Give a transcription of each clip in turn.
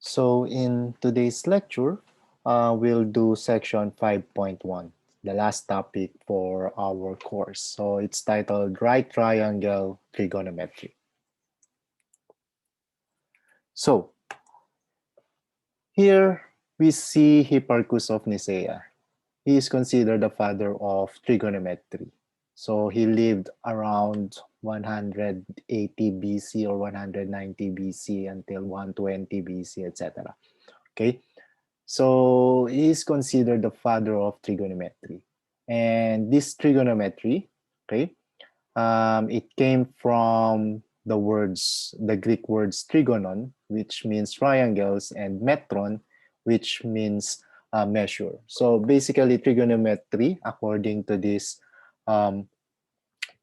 So in today's lecture, we'll do section 5.1, the last topic for our course. So it's titled Right Triangle Trigonometry. So here we see Hipparchus of Nicaea. He is considered the father of trigonometry. So he lived around 180 BC or 190 BC until 120 BC, etc. Okay, so he is considered the father of trigonometry. And this trigonometry, okay, it came from the Greek words trigonon, which means triangles, and metron, which means measure. So basically, trigonometry, according to these um,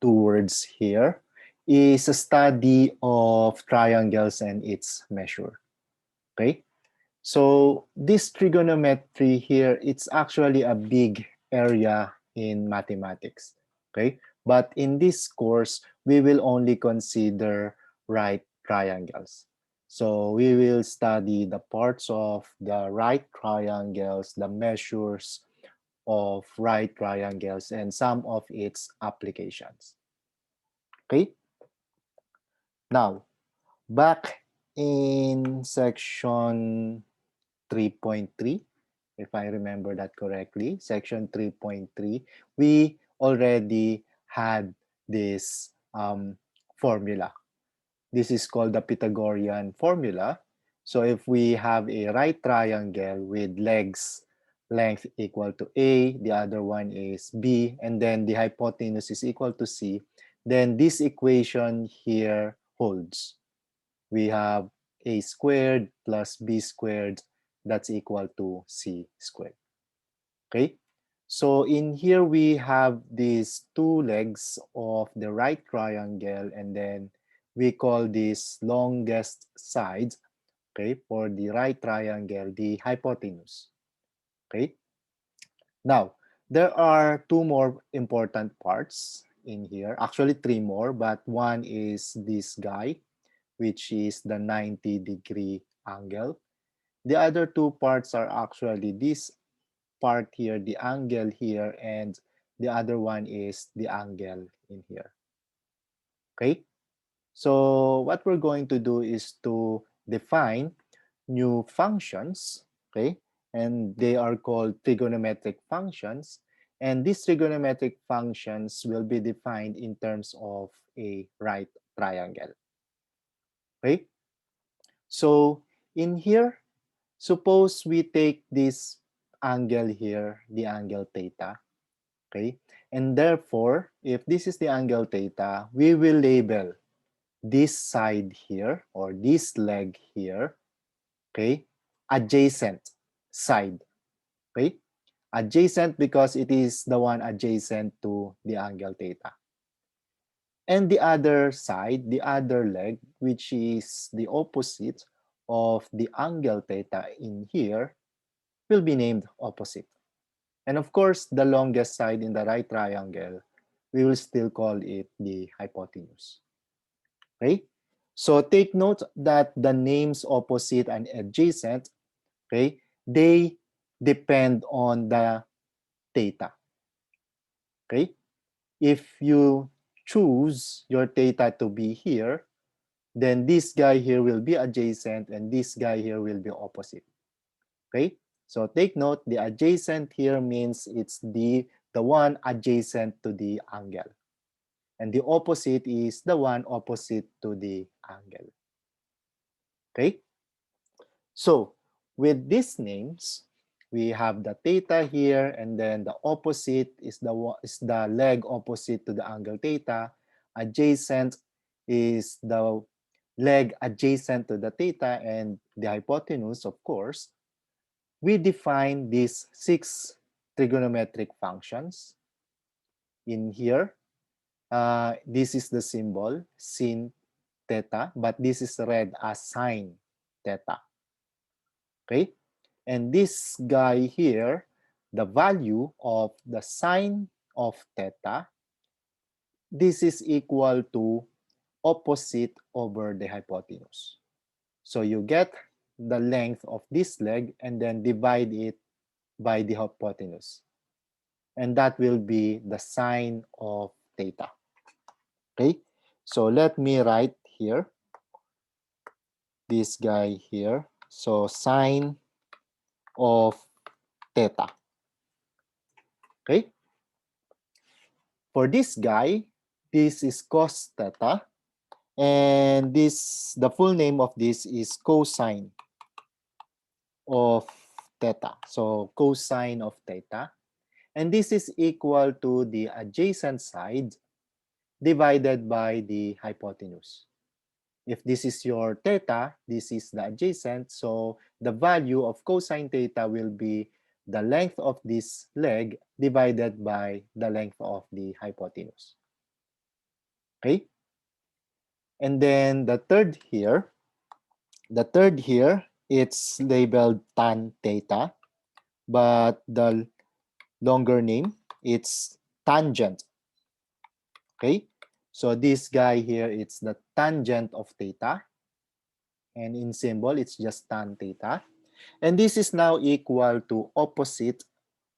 two words here, is a study of triangles and its measure. Okay, so this trigonometry here, it's actually a big area in mathematics, okay? But in this course, we will only consider right triangles. So we will study the parts of the right triangles, the measures of right triangles, and some of its applications, okay? Now, back in section 3.3, if I remember that correctly, section 3.3, we already had this formula. This is called the Pythagorean formula. So if we have a right triangle with legs length equal to A, the other one is B, and then the hypotenuse is equal to C, then this equation here holds. We have A squared plus B squared, that's equal to C squared. Okay, so in here we have these two legs of the right triangle, and then we call this longest side, okay, for the right triangle, the hypotenuse. Okay, now there are two more important parts in here, actually three more, but one is this guy, which is the 90-degree angle. The other two parts are actually this part here, the angle here, and the other one is the angle in here. Okay, so what we're going to do is to define new functions, okay, and they are called trigonometric functions, and these trigonometric functions will be defined in terms of a right triangle. Okay, so in here, suppose we take this angle here, the angle theta, okay? And therefore, if this is the angle theta, we will label this side here or this leg here, okay, adjacent side, okay? Adjacent because it is the one adjacent to the angle theta. And the other side, the other leg, which is the opposite of the angle theta in here, will be named opposite. And of course, the longest side in the right triangle, we will still call it the hypotenuse. Okay? So take note that the names opposite and adjacent, okay, they depend on the theta. Okay? If you choose your theta to be here, then this guy here will be adjacent and this guy here will be opposite. Okay? So take note, the adjacent here means it's the one adjacent to the angle. And the opposite is the one opposite to the angle. Okay? So with these names, we have the theta here, and then the opposite is the leg opposite to the angle theta. Adjacent is the leg adjacent to the theta, and the hypotenuse, of course. We define these 6 trigonometric functions in here. This is the symbol sin theta, but this is read as sine theta. Okay, and this guy here, the value of the sine of theta, this is equal to opposite over the hypotenuse. So you get the length of this leg and then divide it by the hypotenuse. And that will be the sine of theta. Okay, so let me write here this guy here. So sine of theta. Okay, for this guy, this is cos theta, and the full name of this is cosine of theta. So cosine of theta, and this is equal to the adjacent side divided by the hypotenuse. If this is your theta, this is the adjacent, so the value of cosine theta will be the length of this leg divided by the length of the hypotenuse. Okay? And then the third here, it's labeled tan theta, but the longer name, it's tangent. Okay? So this guy here, it's the tangent of theta. And in symbol, it's just tan theta. And this is now equal to opposite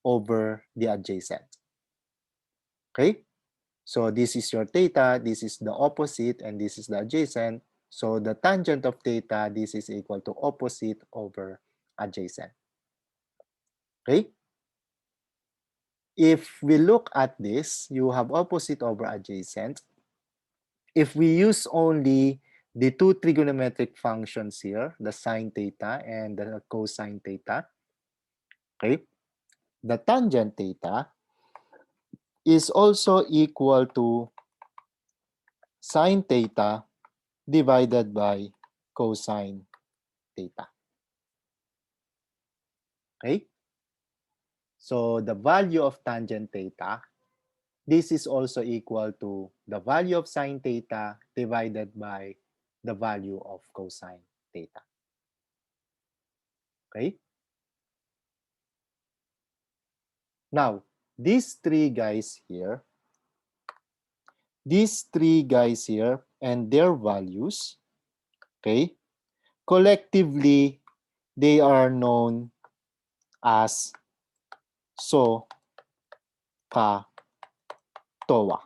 over the adjacent. Okay? So this is your theta, this is the opposite, and this is the adjacent. So the tangent of theta, this is equal to opposite over adjacent. Okay? If we look at this, you have opposite over adjacent. If we use only the two trigonometric functions here, the sine theta and the cosine theta, okay, the tangent theta is also equal to sine theta divided by cosine theta. Okay? So the value of tangent theta, this is also equal to the value of sine theta divided by the value of cosine theta. Okay? Now, these three guys here and their values, okay, collectively, they are known as so, ka, towa.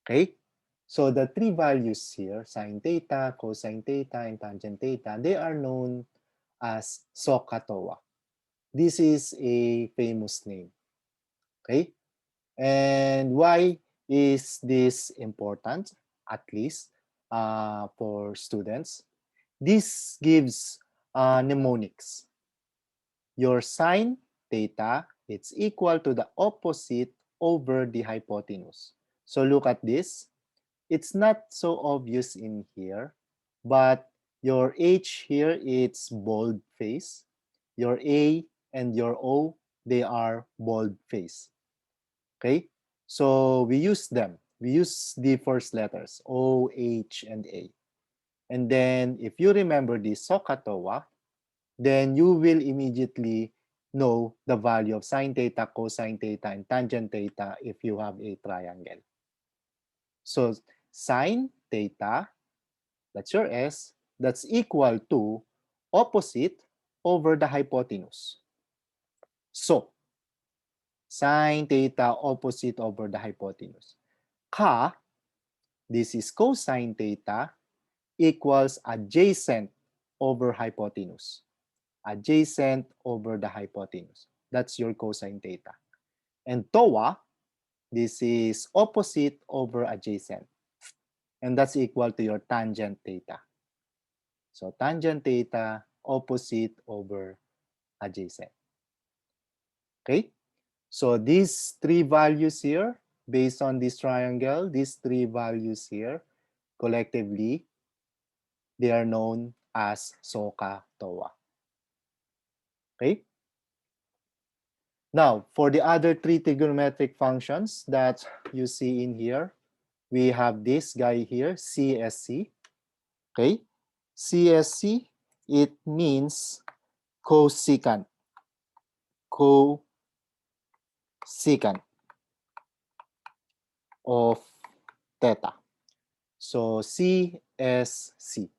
Okay? So the three values here, sine theta, cosine theta, and tangent theta, they are known as SOHCAHTOA. This is a famous name. Okay? And why is this important, at least for students? This gives mnemonics. Your sine theta, it's equal to the opposite over the hypotenuse. So look at this. It's not so obvious in here, but your H here, it's bold face. Your A and your O, they are bold face. Okay? So we use them. We use the first letters, O, H, and A. And then if you remember the SOHCAHTOA, then you will immediately know the value of sine theta, cosine theta, and tangent theta if you have a triangle. So sine theta, that's your S, that's equal to opposite over the hypotenuse. So, sine theta opposite over the hypotenuse. Ka, this is cosine theta, equals adjacent over hypotenuse. Adjacent over the hypotenuse. That's your cosine theta. And TOA, this is opposite over adjacent. And that's equal to your tangent theta. So tangent theta, opposite over adjacent. Okay? So these three values here, based on this triangle, these three values here, collectively, they are known as SOHCAHTOA. Okay? Now, for the other three trigonometric functions that you see in here, we have this guy here, CSC. Okay? CSC, it means cosecant. Cosecant of theta. So CSC.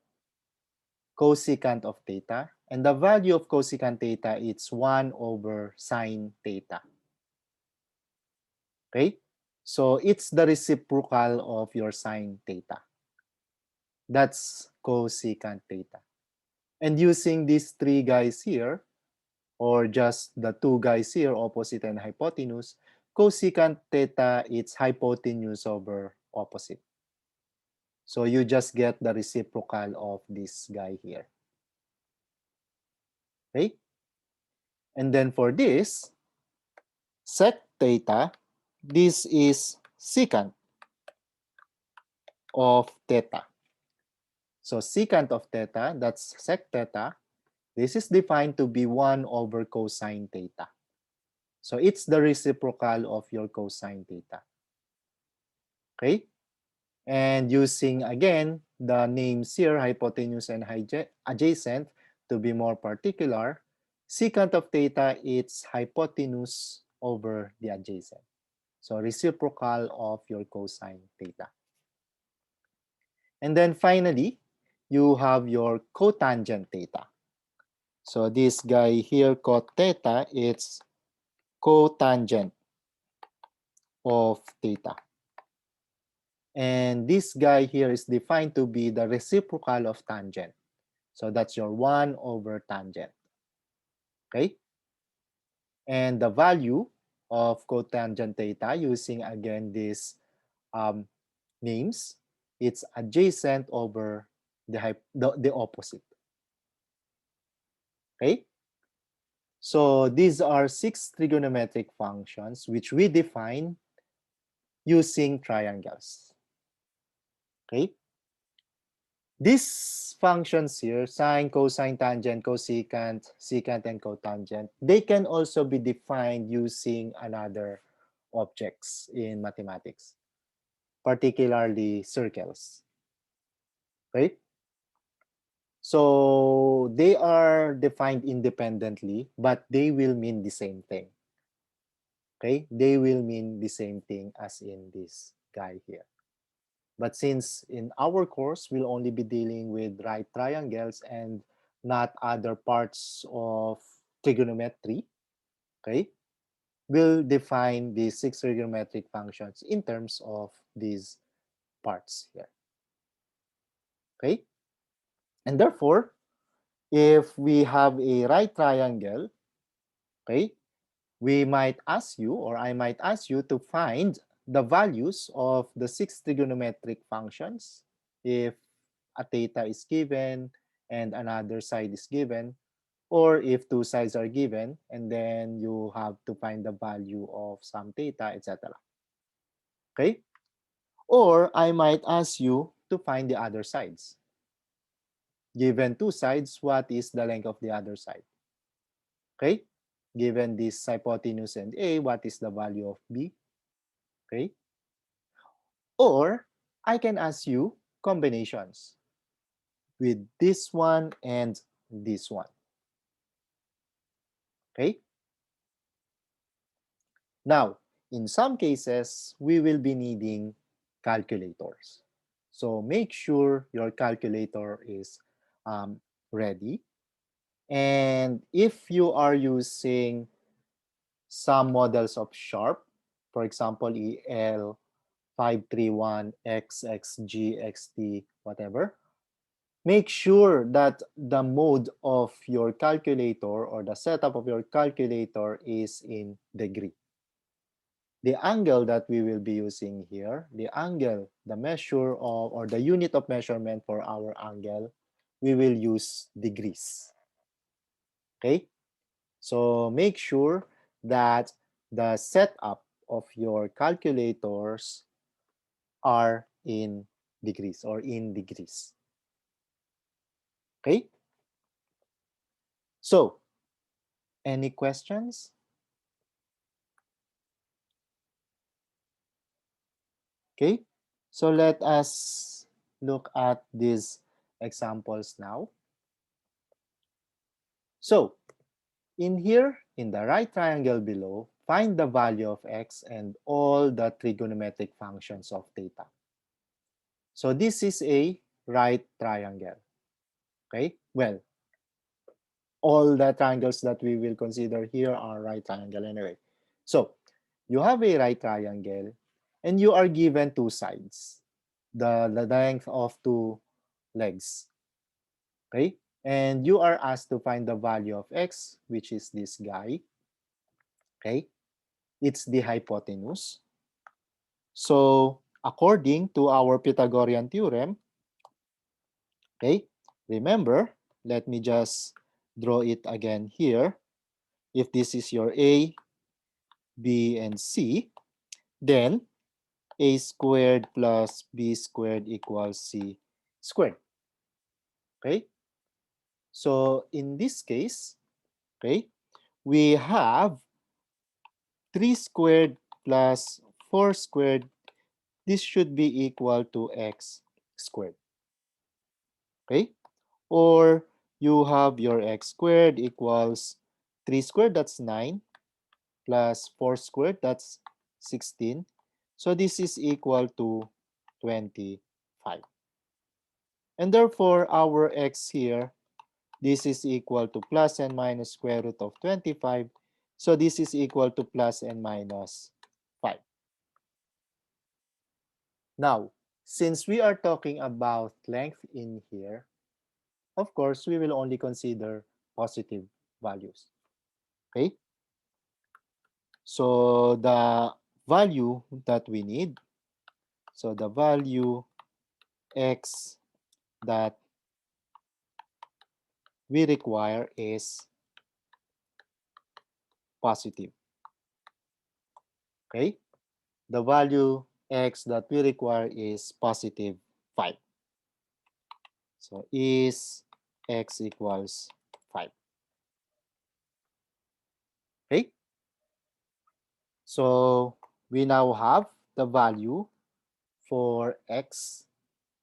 cosecant of theta. And the value of cosecant theta is 1 over sine theta. Okay? So it's the reciprocal of your sine theta. That's cosecant theta. And using these three guys here, or just the two guys here, opposite and hypotenuse, cosecant theta is hypotenuse over opposite. So you just get the reciprocal of this guy here. Okay? And then for this, sec theta, this is secant of theta. So secant of theta, that's sec theta. This is defined to be 1 over cosine theta. So it's the reciprocal of your cosine theta. Okay? And using, again, the names here, hypotenuse and adjacent, to be more particular, secant of theta, it's hypotenuse over the adjacent. So reciprocal of your cosine theta. And then finally, you have your cotangent theta. So this guy here, cot theta, it's cotangent of theta. And this guy here is defined to be the reciprocal of tangent. So that's your 1 over tangent. Okay? And the value of cotangent theta, using again these names, it's adjacent over the opposite. Okay? So these are 6 trigonometric functions which we define using triangles. Okay? These functions here, sine, cosine, tangent, cosecant, secant, and cotangent, they can also be defined using another objects in mathematics, particularly circles. Right? So they are defined independently, but they will mean the same thing. Okay? They will mean the same thing as in this guy here. But since in our course, we'll only be dealing with right triangles and not other parts of trigonometry, okay, we'll define the 6 trigonometric functions in terms of these parts here. Okay? And therefore, if we have a right triangle, okay, we might ask you, or I might ask you, to find the values of the 6 trigonometric functions if a theta is given and another side is given, or if two sides are given and then you have to find the value of some theta, etc. Okay? Or I might ask you to find the other sides. Given two sides, what is the length of the other side? Okay? Given this hypotenuse and A, what is the value of B? Okay? Or I can ask you combinations with this one and this one. Okay? Now, in some cases, we will be needing calculators. So make sure your calculator is ready. And if you are using some models of Sharp, for example, EL 531, XXG, XT, whatever, make sure that the mode of your calculator or the setup of your calculator is in degree. The angle that we will be using here, the angle, the measure of, or the unit of measurement for our angle, we will use degrees. Okay? So make sure that the setup of your calculators are in degrees or in degrees. Okay? So, any questions? Okay? So let us look at these examples now. So, in here, in the right triangle below, find the value of x and all the trigonometric functions of theta. So this is a right triangle. Okay, well, all the triangles that we will consider here are right triangle anyway. So you have a right triangle and you are given two sides, the length of two legs. Okay, and you are asked to find the value of x, which is this guy. Okay, it's the hypotenuse. So according to our Pythagorean theorem, okay, remember, let me just draw it again here. If this is your A, B, and C, then A squared plus B squared equals C squared. Okay, so in this case, okay, we have 3 squared plus 4 squared. This should be equal to x squared. Okay, or you have your x squared equals 3 squared, that's 9, plus 4 squared, that's 16. So this is equal to 25. And therefore, our x here, this is equal to plus and minus square root of 25. So this is equal to plus and minus 5. Now, since we are talking about length in here, of course, we will only consider positive values. Okay? So the value that we need, so the value x that we require is positive. Okay? The value x that we require is positive 5. So is x equals 5. Okay? So we now have the value for x.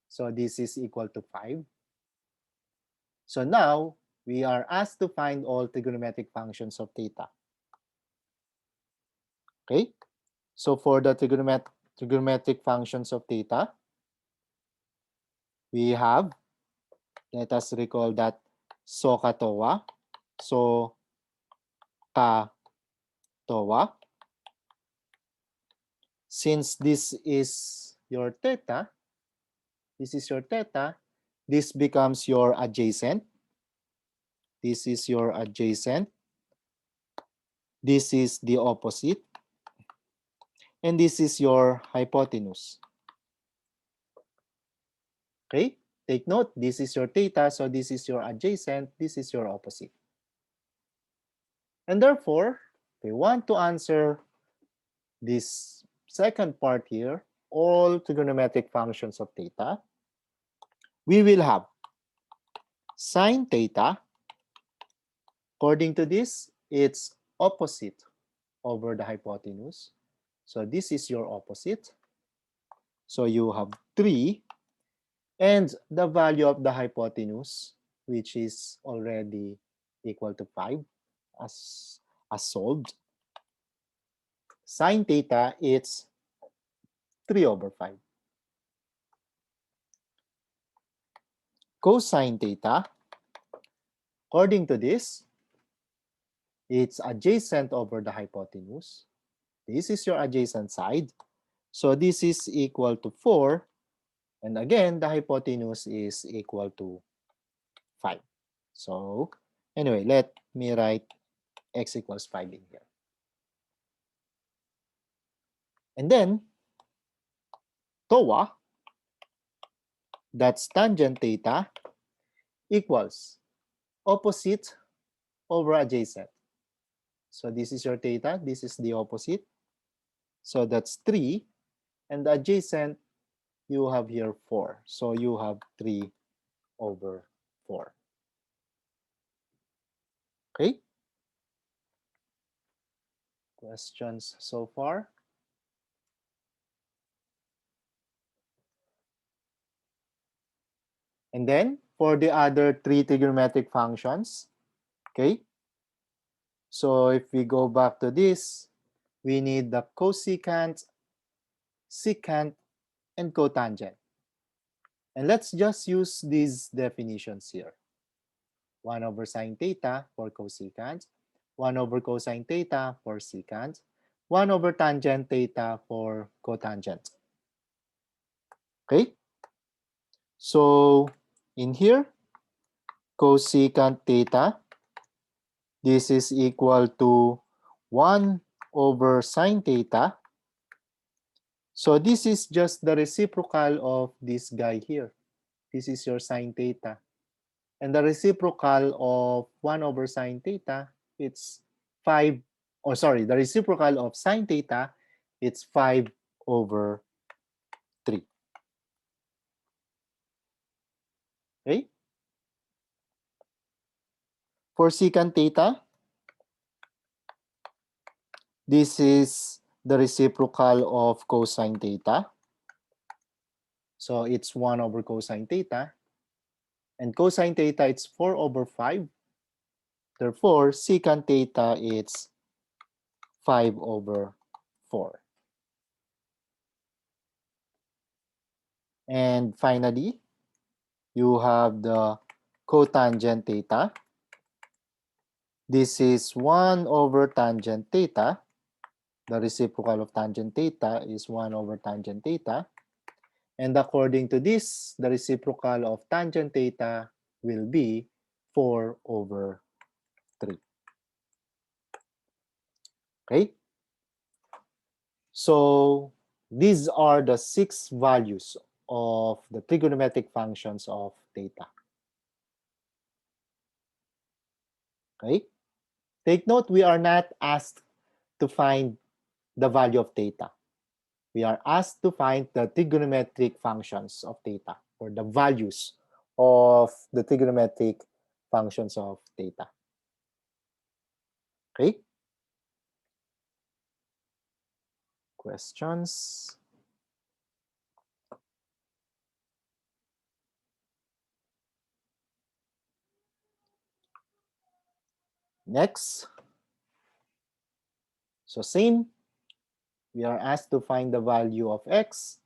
So this is equal to 5. So now we are asked to find all trigonometric functions of theta. Okay? So for the trigonometric functions of theta, we have, let us recall that SOHCAHTOA. SOHCAHTOA. Since this is your theta, this becomes your adjacent. This is your adjacent. This is the opposite. And this is your hypotenuse. Okay? Take note, this is your theta, so this is your adjacent, this is your opposite. And therefore, we want to answer this second part here, all trigonometric functions of theta. We will have sine theta. According to this, it's opposite over the hypotenuse. So this is your opposite. So you have 3. And the value of the hypotenuse, which is already equal to 5, as solved. Sine theta, it's 3 over 5. Cosine theta, according to this, it's adjacent over the hypotenuse. This is your adjacent side. So this is equal to 4. And again, the hypotenuse is equal to 5. So anyway, let me write x equals 5 in here. And then TOA, that's tangent theta, equals opposite over adjacent. So this is your theta, this is the opposite. So that's 3. And the adjacent, you have here 4. So you have 3 over 4. Okay? Questions so far? And then for the other 3 trigonometric functions, okay? So if we go back to this, we need the cosecant, secant, and cotangent. And let's just use these definitions here. 1 over sine theta for cosecant, 1 over cosine theta for secant, 1 over tangent theta for cotangent. Okay? So in here, cosecant theta, this is equal to 1 over sine theta. So this is just the reciprocal of this guy here. This is your sine theta. And the reciprocal of 1 over sine theta, it's 5, or sorry, the reciprocal of sine theta, it's 5 over 3. Okay? For secant theta, this is the reciprocal of cosine theta. So it's 1 over cosine theta. And cosine theta, it's 4 over 5. Therefore, secant theta, it's 5 over 4. And finally, you have the cotangent theta. This is 1 over tangent theta. The reciprocal of tangent theta is 1 over tangent theta. And according to this, the reciprocal of tangent theta will be 4 over 3. Okay? So these are the 6 values of the trigonometric functions of theta. Okay? Take note, we are not asked to find the value of theta. We are asked to find the trigonometric functions of theta, or the values of the trigonometric functions of theta. Okay? Questions? Next. So same, we are asked to find the value of x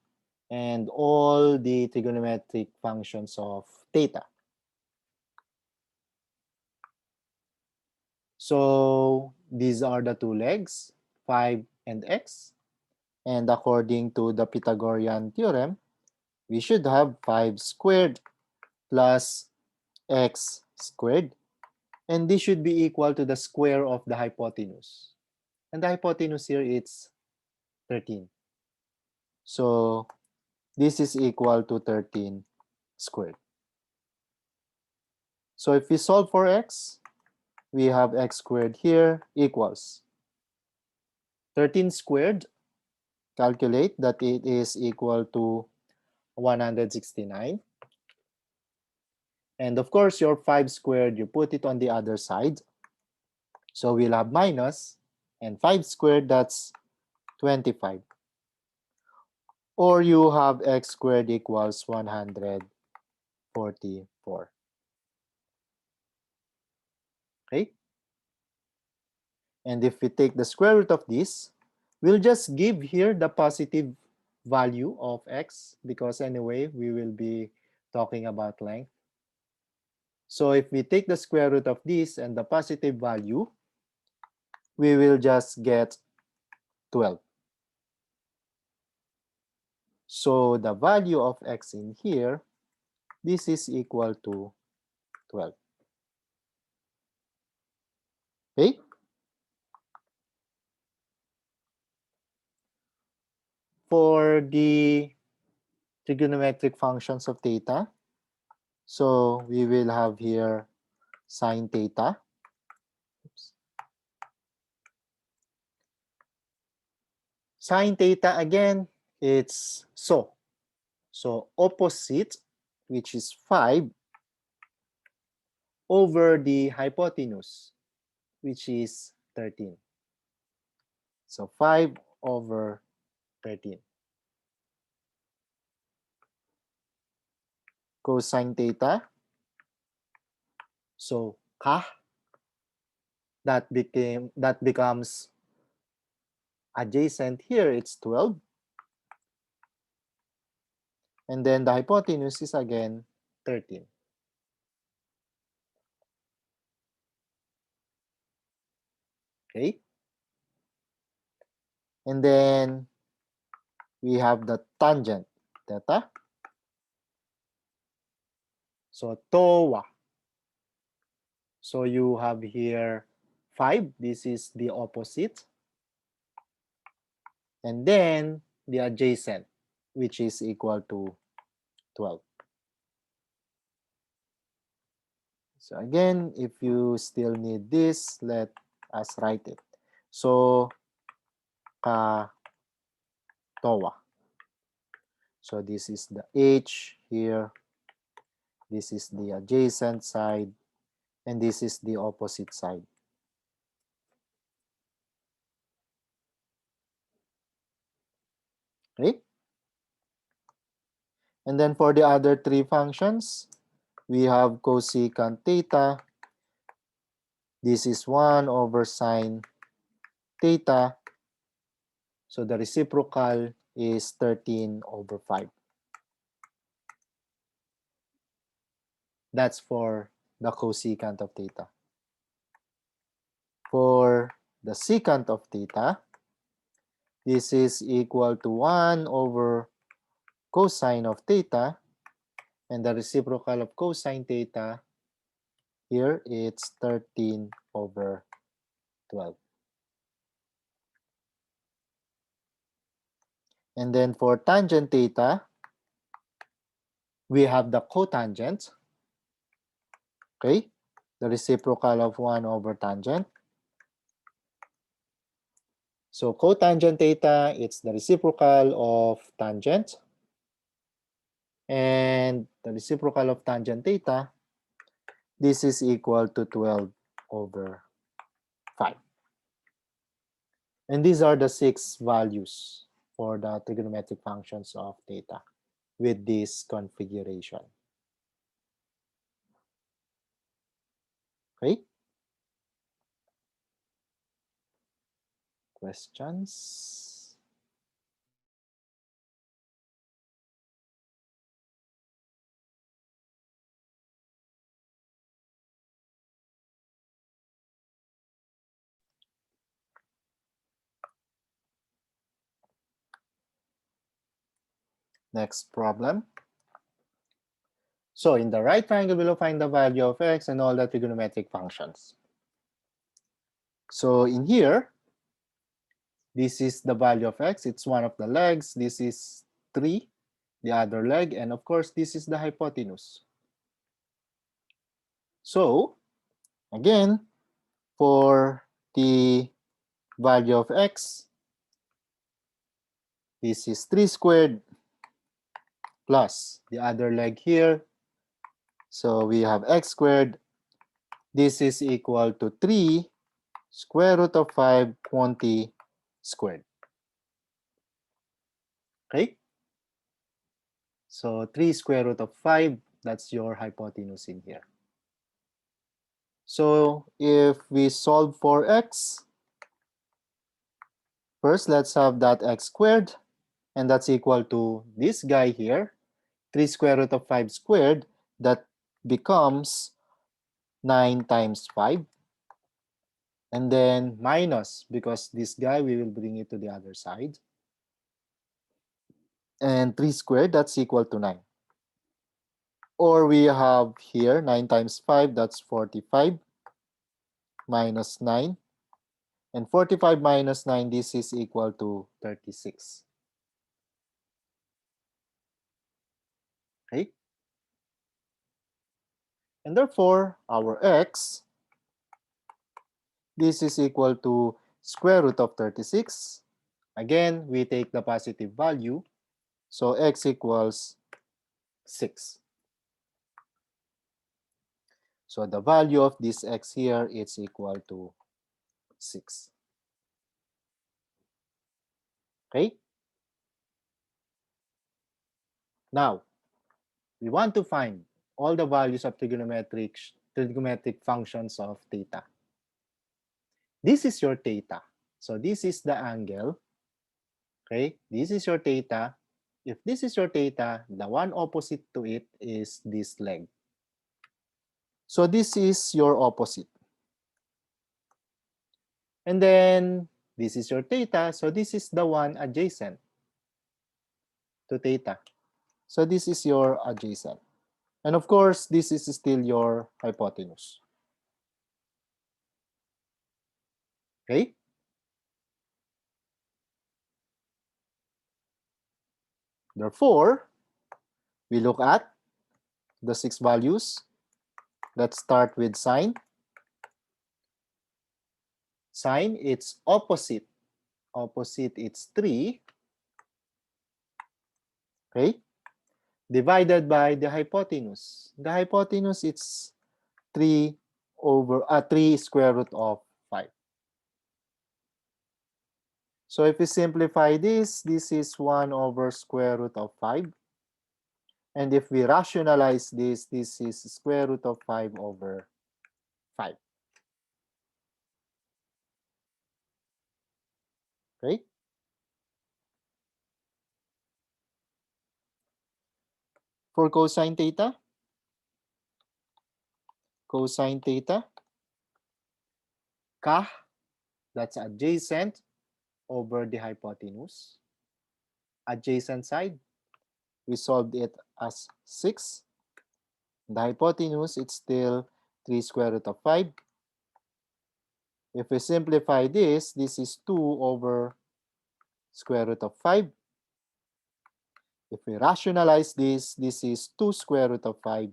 and all the trigonometric functions of theta. So these are the two legs, 5 and x. And according to the Pythagorean theorem, we should have 5 squared plus x squared. And this should be equal to the square of the hypotenuse. And the hypotenuse here is 13. So this is equal to 13 squared. So if we solve for x, we have x squared here equals 13 squared. Calculate that it is equal to 169. And of course, your 5 squared, you put it on the other side. So we'll have minus, and 5 squared, that's 25. Or you have x squared equals 144. Okay? And if we take the square root of this, we'll just give here the positive value of x, because anyway, we will be talking about length. So if we take the square root of this and the positive value, we will just get 12. So the value of x in here, this is equal to 12. Okay? For the trigonometric functions of theta, so we will have here sine theta. Oops. Sine theta again, it's so. So opposite, which is 5, over the hypotenuse, which is 13. So 5 over 13. Cosine theta. So ka, that becomes adjacent here, it's 12. And then the hypotenuse is again 13. Okay? And then we have the tangent, theta. So TOA. So you have here 5. This is the opposite. And then the adjacent, which is equal to 12. So again, if you still need this, let us write it. So TOA. So this is the H here. This is the adjacent side. And this is the opposite side. Okay? And then for the other three functions, we have cosecant theta. This is 1 over sine theta. So the reciprocal is 13 over 5. That's for the cosecant of theta. For the secant of theta, this is equal to 1 over cosine of theta. And the reciprocal of cosine theta, here it's 13 over 12. And then for tangent theta, we have the cotangent. Okay, the reciprocal of 1 over tangent. So cotangent theta, it's the reciprocal of tangent. And the reciprocal of tangent theta, this is equal to 12 over 5. And these are the 6 values for the trigonometric functions of theta with this configuration. Okay? Questions? Next problem. So in the right triangle below, find the value of x and all the trigonometric functions. So in here, this is the value of x. It's one of the legs. This is 3, the other leg. And of course, this is the hypotenuse. So again, for the value of x, this is 3 squared plus the other leg here. So we have x squared. This is equal to 3 square root of 5 20 squared. Okay? So 3 square root of 5, that's your hypotenuse in here. So if we solve for x, first let's have that x squared, and that's equal to this guy here, 3 square root of 5 squared, that becomes 9 times 5. And then minus, because this guy, we will bring it to the other side. And 3 squared, that's equal to 9. Or we have here 9 times 5, that's 45, minus 9. And 45 minus 9, this is equal to 36. Okay? And therefore, our x, this is equal to square root of 36. Again, we take the positive value. So x equals 6. So the value of this x here is equal to 6. Okay? Now, we want to find all the values of trigonometric functions of theta. This is your theta. So this is the angle. Okay? This is your theta. If this is your theta, the one opposite to it is this leg. So this is your opposite. And then this is your theta. So this is the one adjacent to theta. So this is your adjacent. And of course, this is still your hypotenuse. Okay? Therefore, we look at the 6 values. Let's start with sine. Sine, it's opposite. Opposite, it's 3. Okay? Divided by the hypotenuse. The hypotenuse, it's 3 square root of 5. So if we simplify this is 1 over square root of 5. And if we rationalize this is square root of 5 over 5. Okay? For cosine theta, ka, that's adjacent over the hypotenuse. Adjacent side, we solved it as 6. The hypotenuse, it's still 3 square root of 5. If we simplify this is 2 over square root of 5. If we rationalize this is 2 square root of 5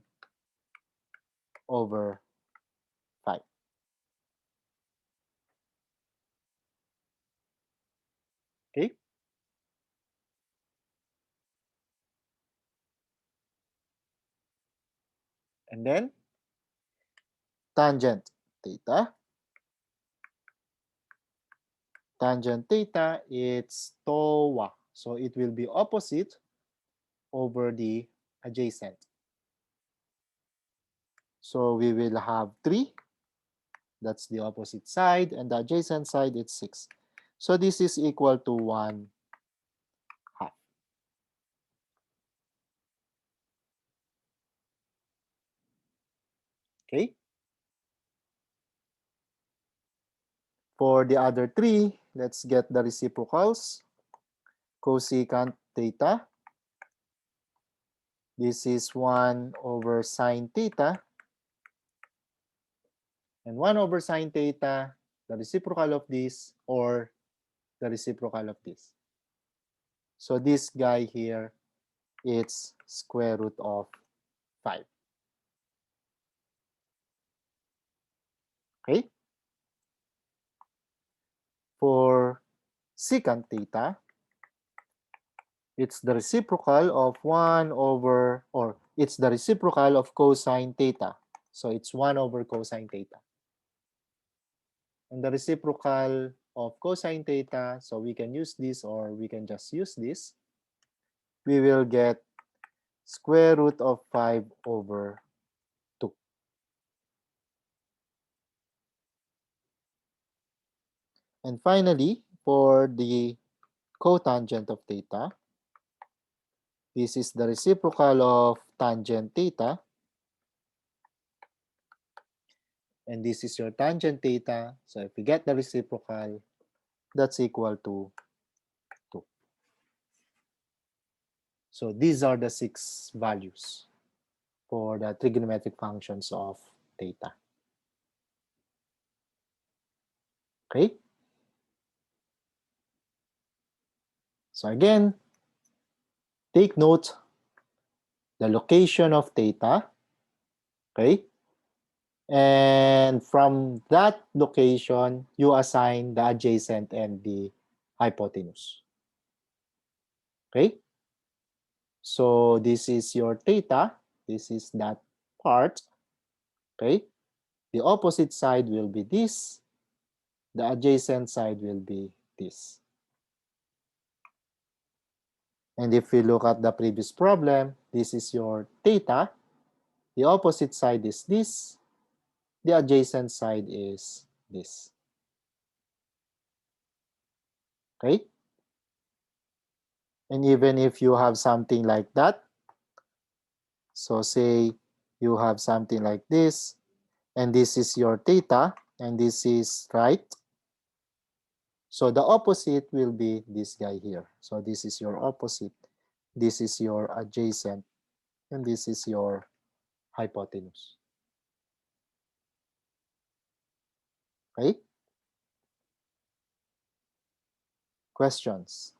over 5. Okay? And then tangent theta. Tangent theta, it's TOA. So it will be opposite over the adjacent. So we will have 3. That's the opposite side. And the adjacent side, it's 6. So this is equal to 1/2. Okay? For the other 3, let's get the reciprocals. Cosecant theta. This is 1 over sine theta. And 1 over sine theta, the reciprocal of this, or the reciprocal of this. So this guy here, it's square root of 5. Okay? For secant theta, it's the reciprocal of 1 over, or it's the reciprocal of cosine theta. So it's 1 over cosine theta. And the reciprocal of cosine theta, so we can use this or we can just use this. We will get square root of 5 over 2. And finally, for the cotangent of theta, this is the reciprocal of tangent theta. And this is your tangent theta. So if we get the reciprocal, that's equal to 2. So these are the 6 values for the trigonometric functions of theta. Okay? So again, take note the location of theta. Okay? And from that location, you assign the adjacent and the hypotenuse. Okay? So this is your theta. This is that part. Okay? The opposite side will be this. The adjacent side will be this. And if we look at the previous problem, this is your theta. The opposite side is this. The adjacent side is this. Okay? And even if you have something like that, so say you have something like this, and this is your theta, and this is right. So the opposite will be this guy here. So this is your opposite, this is your adjacent, and this is your hypotenuse. Okay? Questions?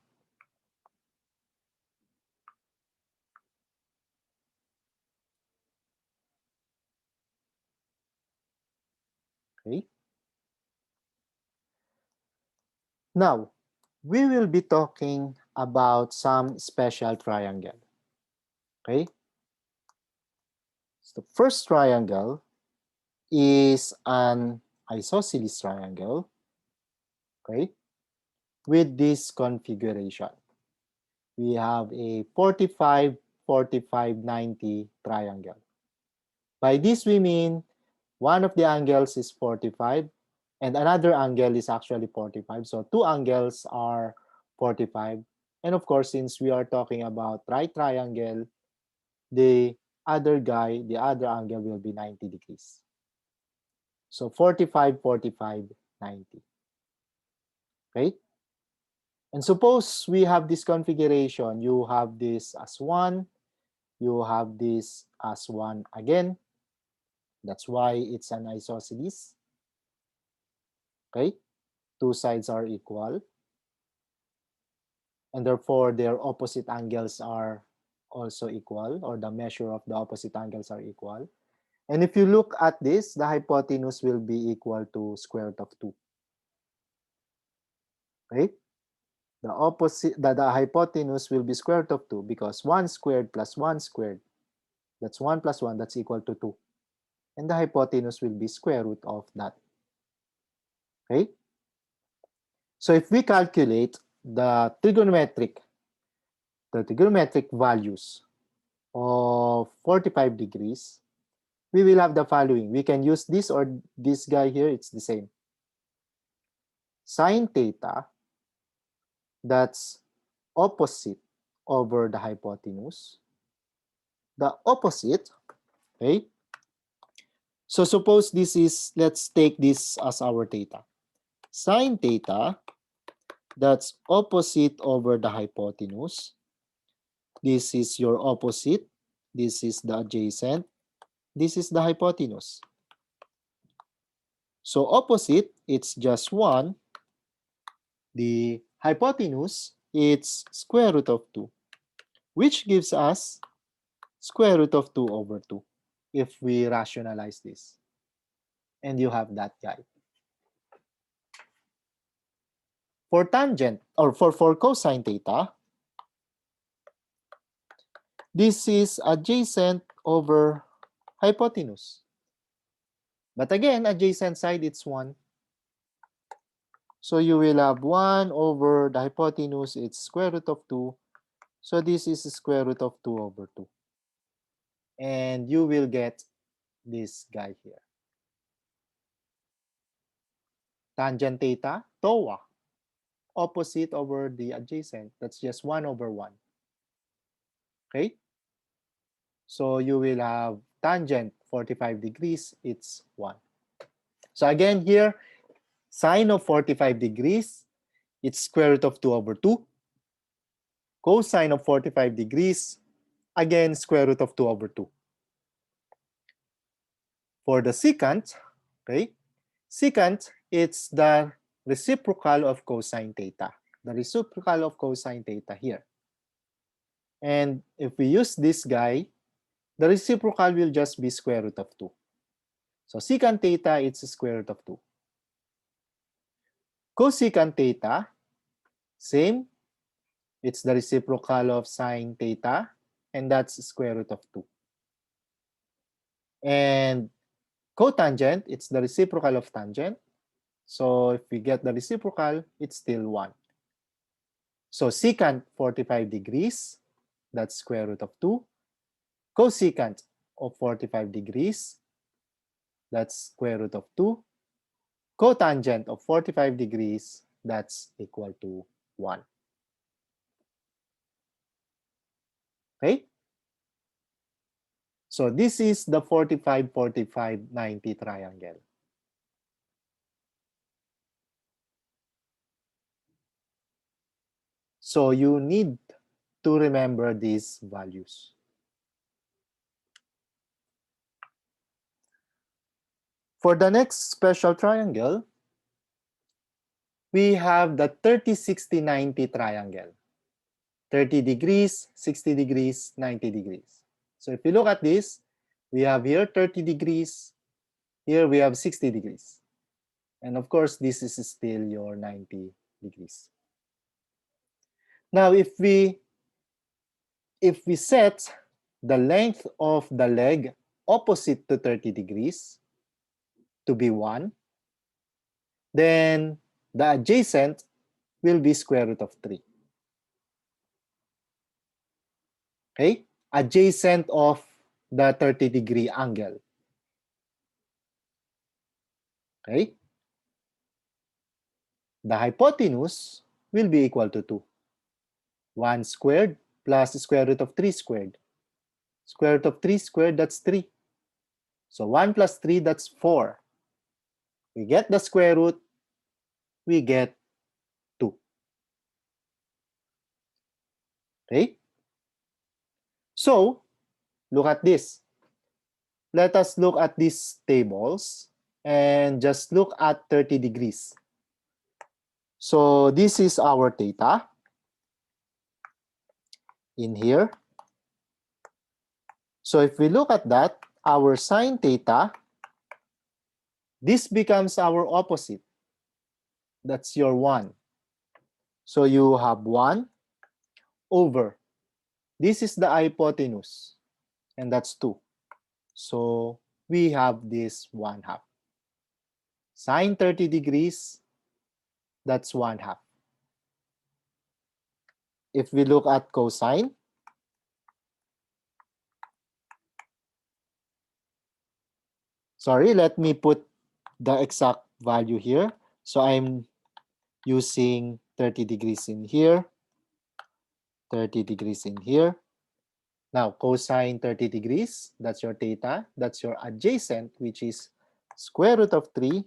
Okay? Now, we will be talking about some special triangle. Okay? So the first triangle is an isosceles triangle, okay, with this configuration. We have a 45, 45, 90 triangle. By this we mean one of the angles is 45 and another angle is actually 45. So two angles are 45. And of course, since we are talking about right triangle, the the other angle will be 90 degrees. So 45, 45, 90. Okay? And suppose we have this configuration. You have this as 1. You have this as 1 again. That's why it's an isosceles. Okay? Two sides are equal. And therefore, their opposite angles are also equal, or the measure of the opposite angles are equal. And if you look at this, the hypotenuse will be equal to square root of 2. Okay? The hypotenuse will be square root of 2 because 1 squared plus 1 squared, that's 1 plus 1, that's equal to 2. And the hypotenuse will be square root of that. Okay? So if we calculate the trigonometric values of 45 degrees, we will have the following. We can use this or this guy here, it's the same. Sine theta, that's opposite over the hypotenuse. The opposite, okay? So suppose this is, let's take this as our theta. Sine theta, that's opposite over the hypotenuse. This is your opposite. This is the adjacent. This is the hypotenuse. So opposite, it's just 1. The hypotenuse, it's square root of 2, which gives us square root of 2 over 2 if we rationalize this. And you have that guy. For tangent, or for cosine theta, this is adjacent over hypotenuse. But again, adjacent side, it's 1. So you will have 1 over the hypotenuse, it's square root of 2. So this is square root of 2 over 2. And you will get this guy here. Tangent theta, TOA. Opposite over the adjacent, that's just 1 over 1. Okay? So you will have tangent 45 degrees, it's 1. So again here, sine of 45 degrees, it's square root of 2 over 2. Cosine of 45 degrees, again, square root of 2 over 2. For the secant, okay, secant, it's the reciprocal of cosine theta. The reciprocal of cosine theta here. And if we use this guy, the reciprocal will just be square root of 2. So secant theta, it's square root of 2. Cosecant theta, same. It's the reciprocal of sine theta, and that's square root of 2. And cotangent, it's the reciprocal of tangent. So if we get the reciprocal, it's still 1. So secant 45 degrees, that's square root of 2. Cosecant of 45 degrees, that's square root of 2. Cotangent of 45 degrees, that's equal to 1. Okay? So this is the 45, 45, 90 triangle. So you need to remember these values. For the next special triangle, we have the 30, 60, 90 triangle. 30 degrees, 60 degrees, 90 degrees. So if you look at this, we have here 30 degrees, here we have 60 degrees. And of course, this is still your 90 degrees. Now, if we set the length of the leg opposite to 30 degrees to be 1, then the adjacent will be square root of 3. Okay? Adjacent of the 30-degree angle. Okay? The hypotenuse will be equal to 2. 1 squared plus square root of 3 squared. Square root of 3 squared, that's 3. So 1 plus 3, that's 4. We get the square root, we get 2. Okay? So, look at this. Let us look at these tables and just look at 30 degrees. So, this is our theta in here. So, if we look at that, our sine theta, this becomes our opposite. That's your 1. So, you have 1 over. This is the hypotenuse, and that's 2. So, we have this 1/2. Sine 30 degrees, that's 1/2. If we look at cosine, sorry, let me put the exact value here. So I'm using 30 degrees in here, 30 degrees in here. Now, cosine 30 degrees, that's your theta. That's your adjacent, which is square root of 3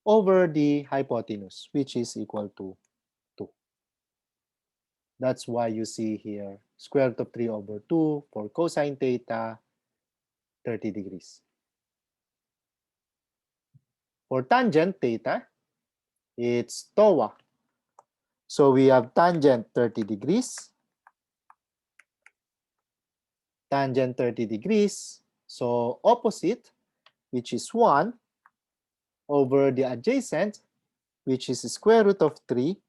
over the hypotenuse, which is equal to 2. That's why you see here square root of 3 over 2 for cosine theta, 30 degrees. For tangent theta, it's TOA. So we have tangent 30 degrees, tangent 30 degrees. So opposite, which is 1, over the adjacent, which is square root of 3.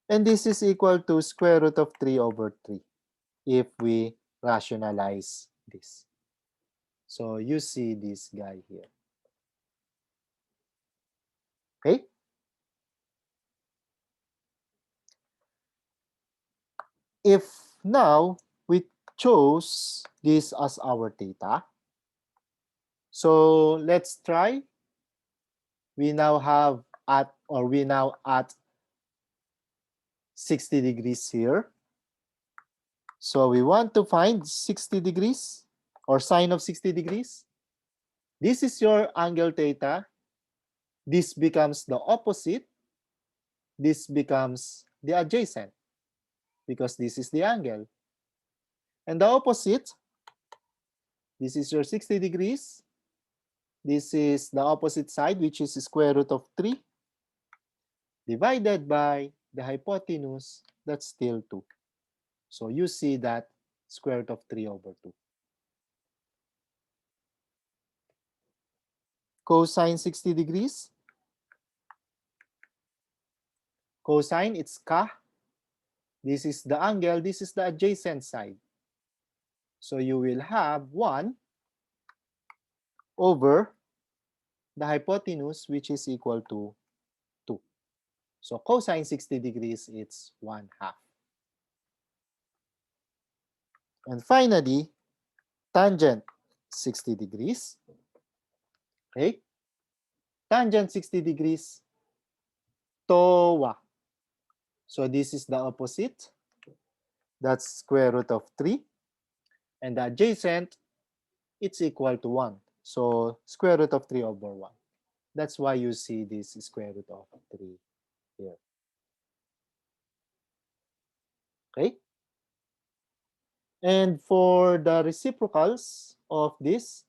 And this is equal to square root of 3 over 3 if we rationalize this. So you see this guy here. Okay? If now we chose this as our theta, so let's try. We now at 60 degrees here. So we want to find 60 degrees or sine of 60 degrees. This is your angle theta. This becomes the opposite. This becomes the adjacent because this is the angle. And the opposite, this is your 60 degrees. This is the opposite side, which is square root of 3 divided by the hypotenuse, that's still 2. So you see that square root of 3 over 2. Cosine 60 degrees. Cosine, it's ka. This is the angle, this is the adjacent side. So you will have 1 over the hypotenuse, which is equal to 2. So cosine 60 degrees, it's 1/2. And finally, tangent 60 degrees. Okay? Tangent 60 degrees, TOA. So this is the opposite. That's square root of 3. And the adjacent, it's equal to 1. So square root of 3 over 1. That's why you see this square root of 3 here. Okay? And for the reciprocals of this,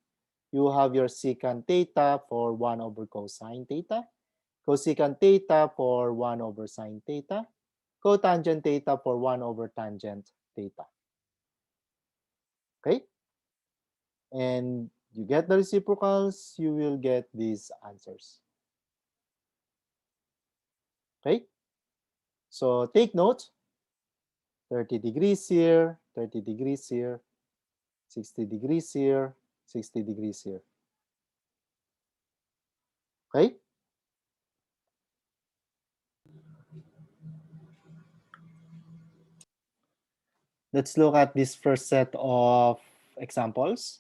you have your secant theta for 1 over cosine theta, cosecant theta for 1 over sine theta, cotangent theta for 1 over tangent theta. Okay? And you get the reciprocals, you will get these answers. Okay? So take note, 30 degrees here, 30 degrees here, 60 degrees here, 60 degrees here. Okay? Let's look at this first set of examples.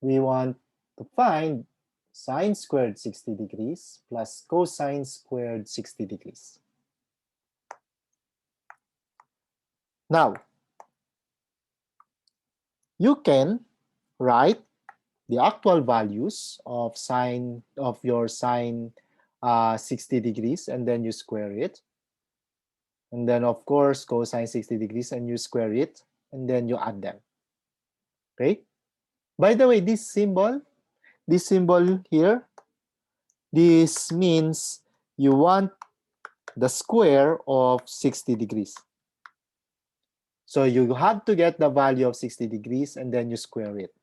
We want to find sine squared 60 degrees plus cosine squared 60 degrees. Now, you can write the actual values of your sine 60 degrees, and then you square it. And then, of course, cosine 60 degrees, and you square it, and then you add them. Okay? By the way, this symbol here, this means you want the square of 60 degrees. So you have to get the value of 60 degrees, and then you square it.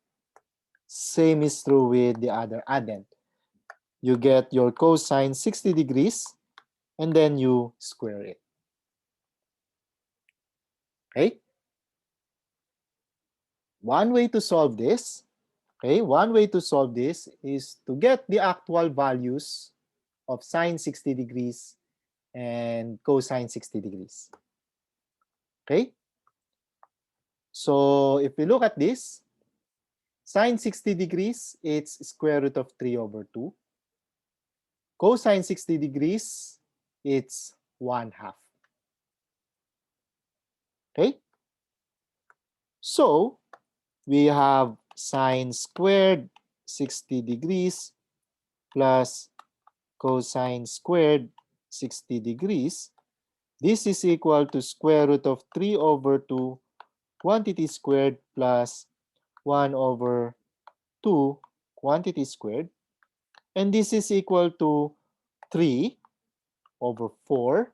Same is true with the other addend. You get your cosine 60 degrees, and then you square it. Okay? One way to solve this, is to get the actual values of sine 60 degrees and cosine 60 degrees. Okay? So if we look at this, sine 60 degrees, it's square root of 3 over 2. Cosine 60 degrees, it's 1/2. Okay? So we have sine squared 60 degrees plus cosine squared 60 degrees. This is equal to square root of 3 over 2 quantity squared plus 1 over 2 quantity squared. And this is equal to 3 over 4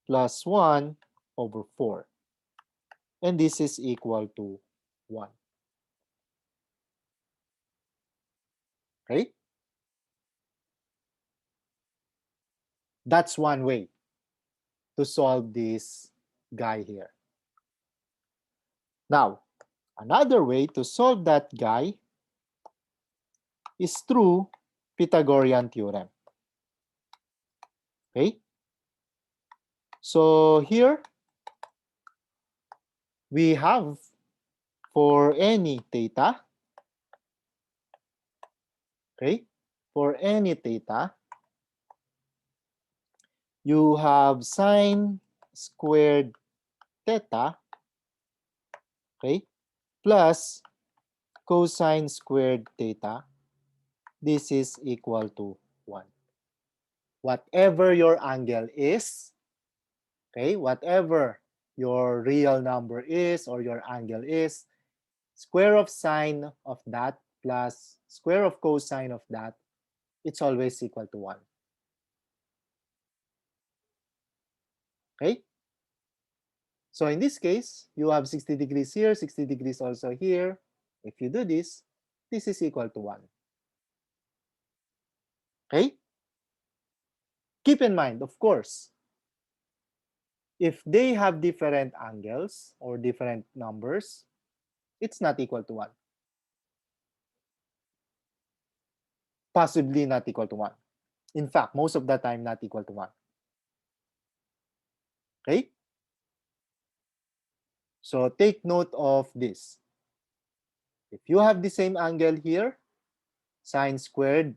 plus 1 over 4. And this is equal to 1. Okay? That's one way to solve this guy here. Now, another way to solve that guy is through Pythagorean Theorem. Okay? So here, we have for any theta, okay? For any theta, you have sine squared theta, okay, plus cosine squared theta. This is equal to 1. Whatever your angle is, okay, whatever your real number is or your angle is, square of sine of that plus square of cosine of that, it's always equal to 1. Okay? So in this case, you have 60 degrees here, 60 degrees also here. If you do this, this is equal to 1. Okay? Keep in mind, of course, if they have different angles or different numbers, it's not equal to 1. Possibly not equal to 1. In fact, most of the time, not equal to 1. Okay? So take note of this. If you have the same angle here, sine squared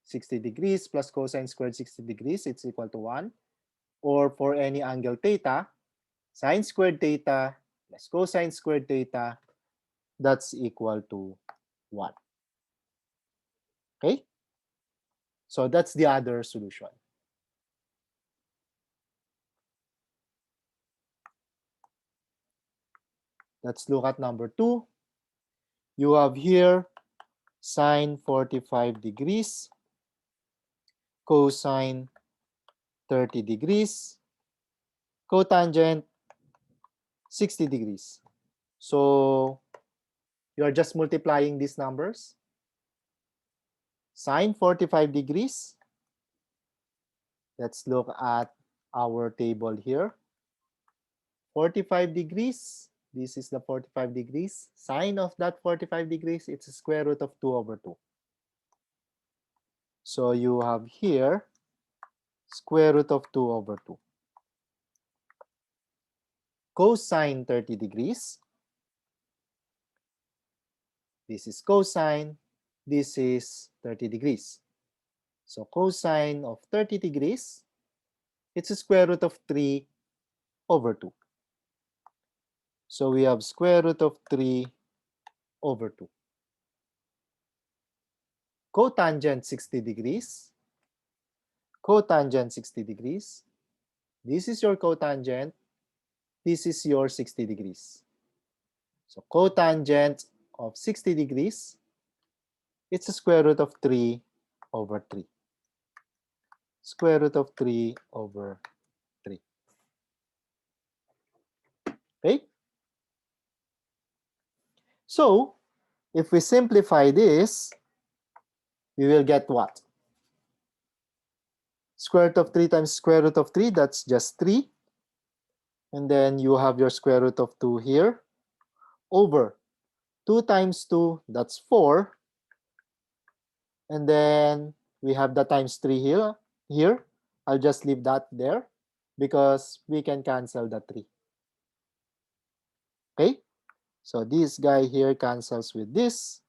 60 degrees plus cosine squared 60 degrees, it's equal to 1. Or for any angle theta, sine squared theta plus cosine squared theta, that's equal to 1. Okay? So that's the other solution. Let's look at number 2. You have here sine 45 degrees, cosine 30 degrees, cotangent 60 degrees. So you are just multiplying these numbers. Sine 45 degrees. Let's look at our table here. 45 degrees. This is the 45 degrees. Sine of that 45 degrees, it's a square root of 2 over 2. So you have here square root of 2 over 2. Cosine 30 degrees. This is cosine. This is 30 degrees. So cosine of 30 degrees, it's a square root of 3 over 2. So we have square root of 3 over 2. Cotangent 60 degrees. Cotangent 60 degrees. This is your cotangent. This is your 60 degrees. So cotangent of 60 degrees, it's a square root of 3 over 3. Square root of 3 over 3. Okay? So, if we simplify this, we will get what? Square root of 3 times square root of 3, that's just 3. And then you have your square root of 2 here, over 2 times 2, that's 4. And then we have the times 3 here. I'll just leave that there because we can cancel the 3. Okay? So this guy here cancels with this.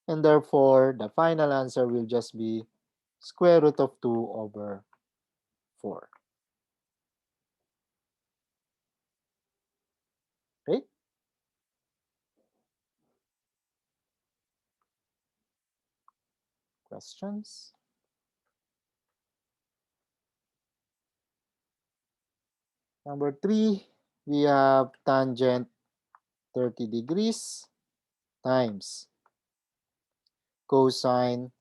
And therefore, the final answer will just be square root of 2 over 4. Okay? Questions? Number 3, we have tangent 30 degrees times cosine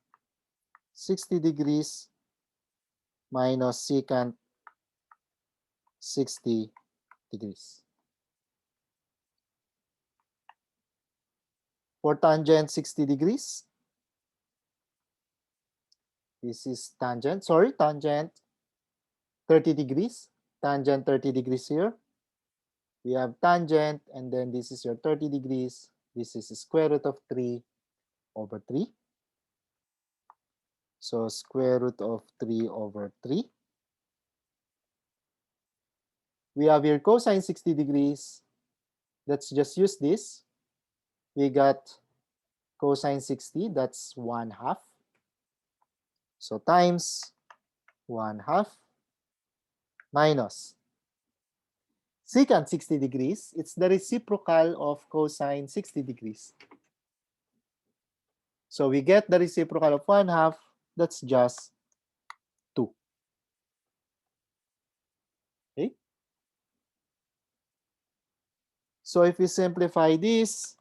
60 degrees minus secant 60 degrees. For tangent 60 degrees, this is tangent 30 degrees. Tangent 30 degrees here. We have tangent, and then this is your 30 degrees. This is the square root of 3 over 3. So square root of 3 over 3. We have here cosine 60 degrees. Let's just use this. We got cosine 60, that's 1/2. So times 1/2 minus secant 60 degrees. It's the reciprocal of cosine 60 degrees. So we get the reciprocal of 1/2. That's just 2. Okay? So if we simplify this,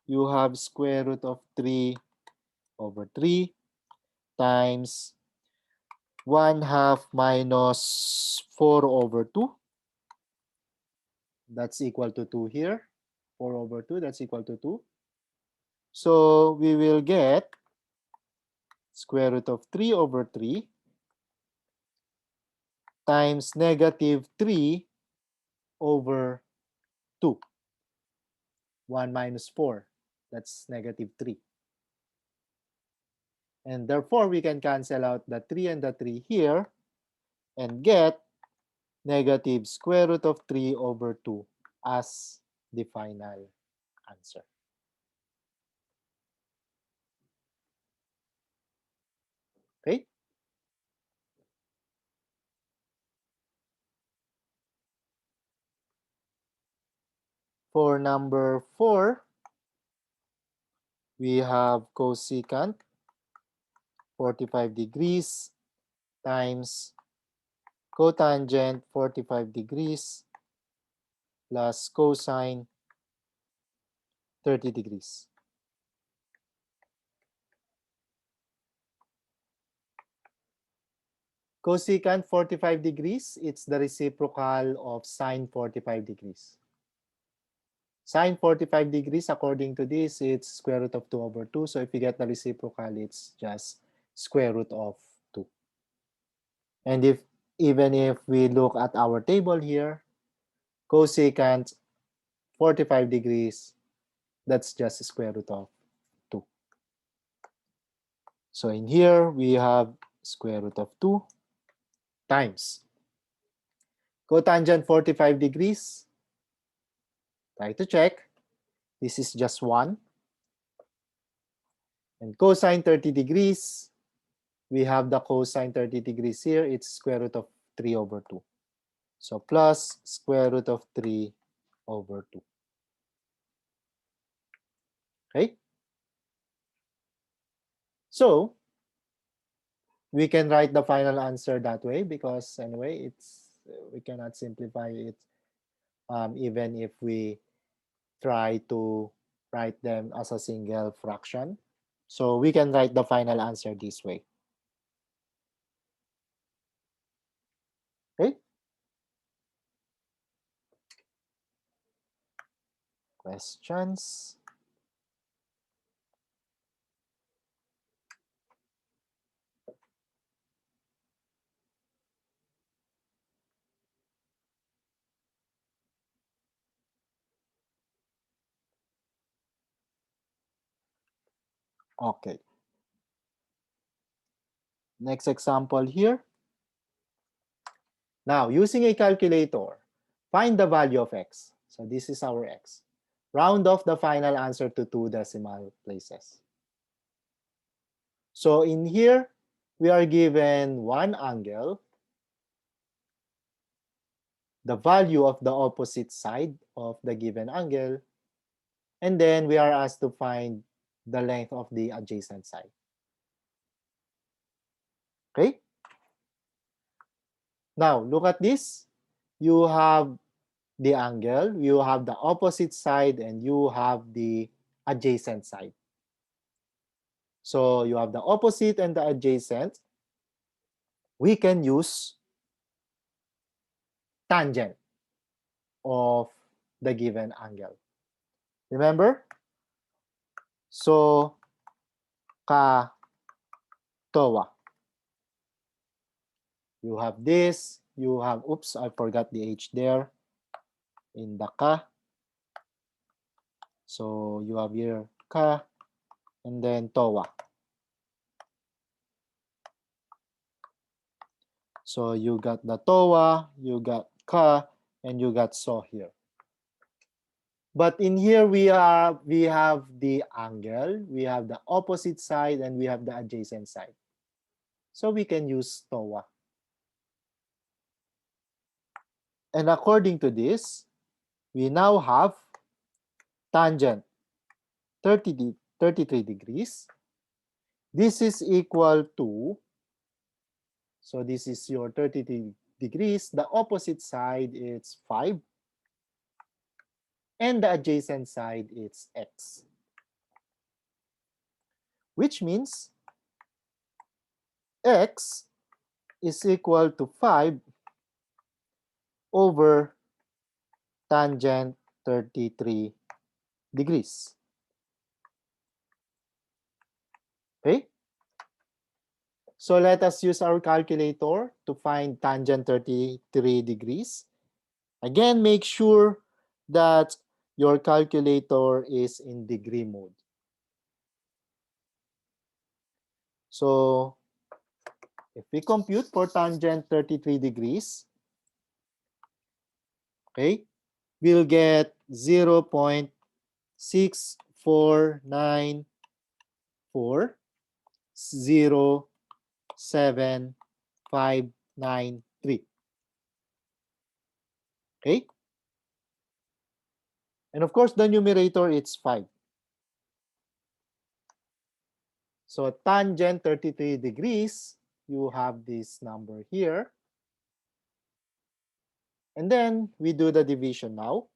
you have square root of 3 over 3 times 1/2 minus 4 over 2. That's equal to 2 here. 4 over 2, that's equal to 2. So we will get square root of 3 over 3 times negative 3 over 2. 1 minus 4, that's negative 3. And therefore, we can cancel out the 3 and the 3 here and get negative square root of 3 over 2 as the final answer. Okay? For number 4, we have cosecant 45 degrees times cotangent 45 degrees plus cosine 30 degrees. Cosecant 45 degrees, it's the reciprocal of sine 45 degrees. Sine 45 degrees, according to this, it's square root of 2 over 2. So if you get the reciprocal, it's just square root of 2. And even if we look at our table here, cosecant 45 degrees, that's just square root of 2. So in here, we have square root of 2 times cotangent 45 degrees. Try to check. This is just 1. And cosine 30 degrees, we have the cosine 30 degrees here. It's square root of 3 over 2. So plus square root of 3 over 2. Okay? So we can write the final answer that way because anyway, we cannot simplify it even if we try to write them as a single fraction. So we can write the final answer this way. Okay? Questions? Okay. Next example here. Now, using a calculator, find the value of x. So this is our x. Round off the final answer to 2 decimal places. So in here, we are given one angle, the value of the opposite side of the given angle, and then we are asked to find the length of the adjacent side. Okay? Now, look at this. You have the angle, you have the opposite side, and you have the adjacent side. So you have the opposite and the adjacent. We can use tangent of the given angle. Remember? So, ka towa. You have this, you have, oops, I forgot the H there in the ka. So you have here ka and then towa. So you got the towa, you got ka, and you got so here. But in here we have the angle, we have the opposite side, and we have the adjacent side. So we can use towa. And according to this, we now have tangent 33 degrees. This is equal to, so this is your 33 degrees. The opposite side is 5. And the adjacent side is x. Which means x is equal to 5 over tangent 33 degrees. Okay? So let us use our calculator to find tangent 33 degrees. Again, make sure that your calculator is in degree mode. So if we compute for tangent 33 degrees, okay, we'll get 0.649407593. Okay? And of course, the numerator, it's 5. So tangent 33 degrees, you have this number here. And then we do the division now.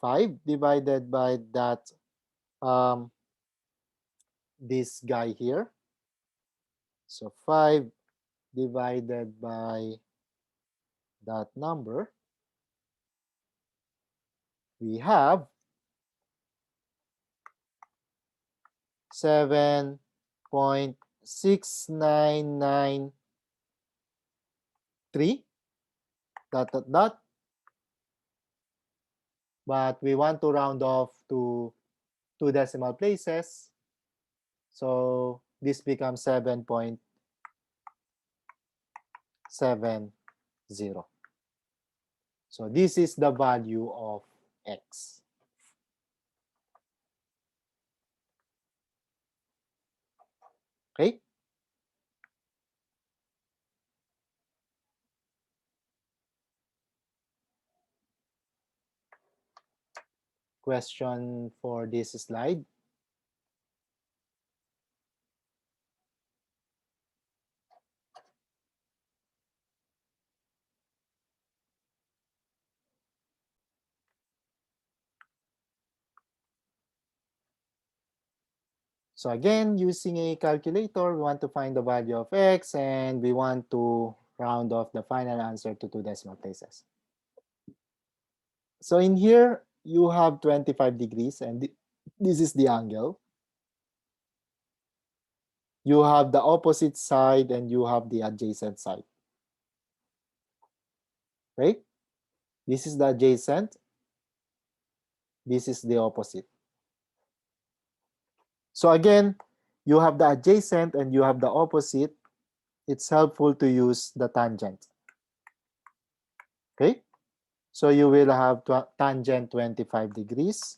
5 divided by that this guy here. So 5 divided by that number, we have 7.6993 dot dot dot, but we want to round off to 2 decimal places, so this becomes 7.70. So this is the value of x. Okay? Question for this slide. So again, using a calculator, we want to find the value of x, and we want to round off the final answer to 2 decimal places. So in here, you have 25 degrees, and this is the angle. You have the opposite side, and you have the adjacent side. Right? This is the adjacent. This is the opposite. So again, you have the adjacent and you have the opposite. It's helpful to use the tangent. Okay? So you will have tangent 25 degrees.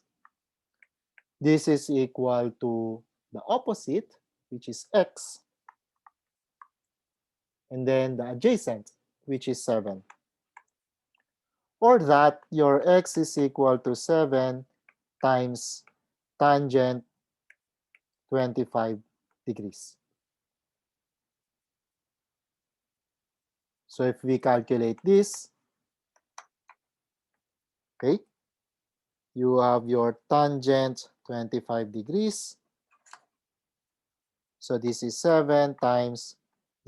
This is equal to the opposite, which is x, and then the adjacent, which is 7. Or that your x is equal to 7 times tangent 25 degrees. So if we calculate this, okay, you have your tangent 25 degrees. So this is 7 times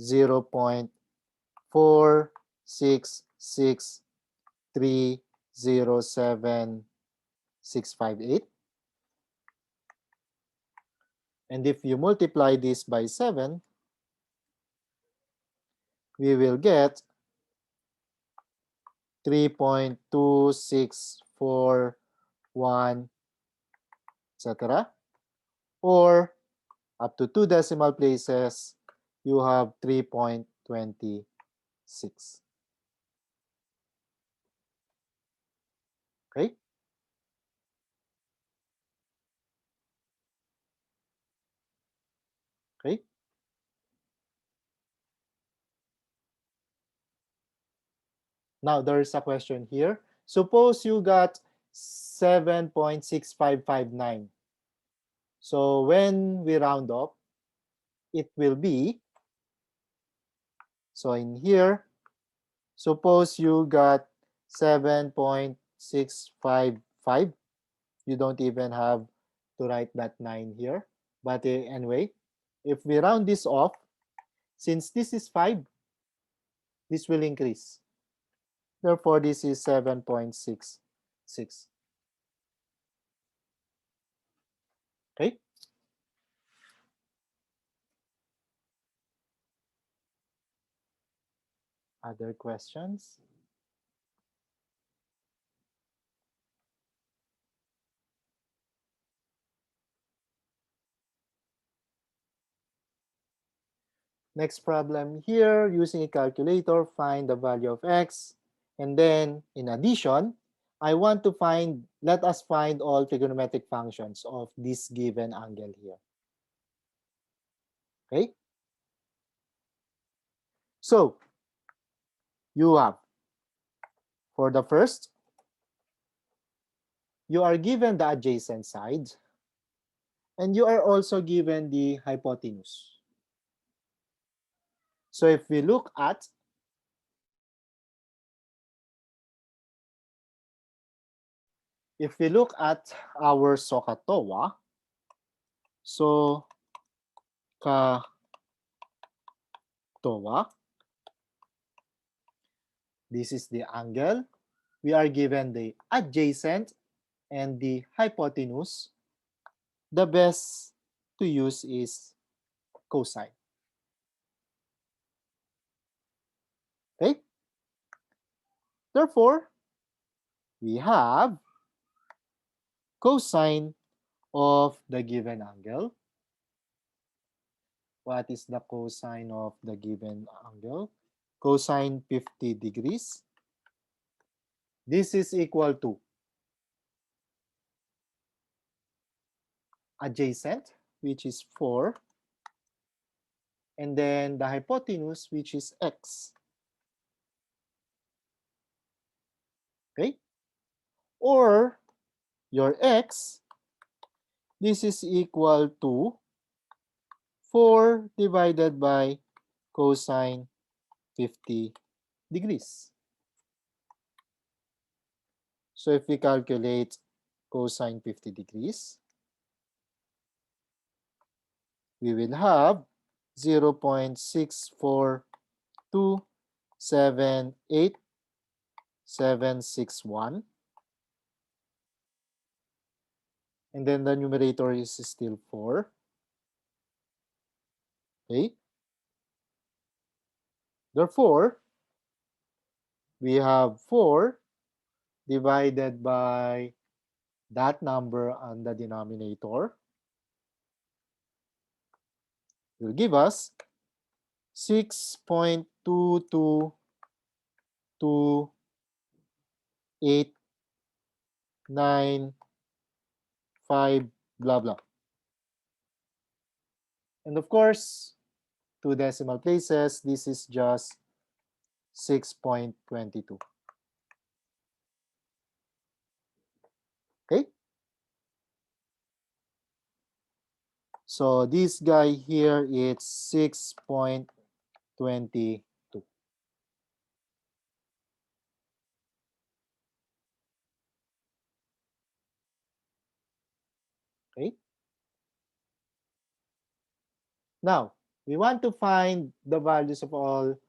0.466307658. And if you multiply this by 7, we will get 3.2641, etc. Or up to 2 decimal places, you have 3.26. Okay? Okay? Now, there is a question here. Suppose you got 7.6559. So when we round up, it will be, so in here, suppose you got 7.655. You don't even have to write that 9 here. But anyway, if we round this off, since this is 5, this will increase. Therefore, this is 7.66. Okay? Other questions? Next problem here, using a calculator, find the value of x. And then, in addition, I want to find, let us find all trigonometric functions of this given angle here. Okay? So, you have, for the first, you are given the adjacent side, and you are also given the hypotenuse. So if we look at if we look at our SOHCAHTOA, SOHCAHTOA, this is the angle. We are given the adjacent and the hypotenuse. The best to use is cosine. Okay? Therefore, we have cosine of the given angle. What is the cosine of the given angle? Cosine 50 degrees. This is equal to adjacent, which is 4, and then the hypotenuse, which is x. Okay? Or your x, this is equal to 4 divided by cosine 50 degrees. So if we calculate cosine 50 degrees, we will have 0.64278761. And then the numerator is still 4. Okay. Therefore, we have 4 divided by that number on the denominator will give us 6.22285 blah blah. And of course, 2 decimal places, this is just 6.22. Okay? So this guy here is 6.22. Okay? Now, we want to find the values of all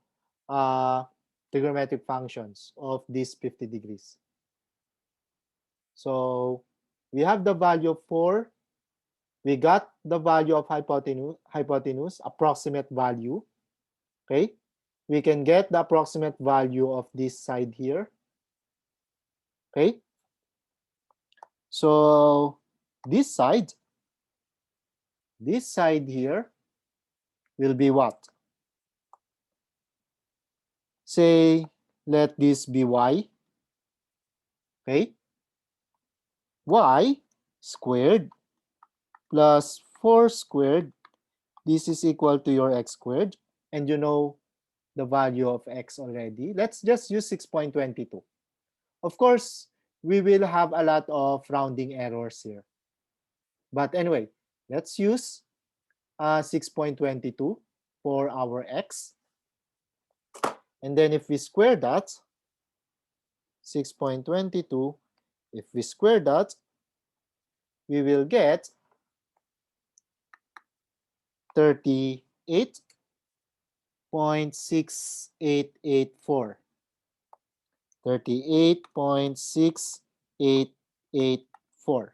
trigonometric functions of these 50 degrees. So we have the value of 4. We got the value of hypotenuse, approximate value. Okay? We can get the approximate value of this side here. Okay? So this side here will be what? Say, let this be y. Okay? Y squared plus 4 squared. This is equal to your x squared. And you know the value of x already. Let's just use 6.22. Of course, we will have a lot of rounding errors here. But anyway, let's use 6.22 for our x. And then if we square that, 6.22, if we square that, we will get 38.6884. 38.6884.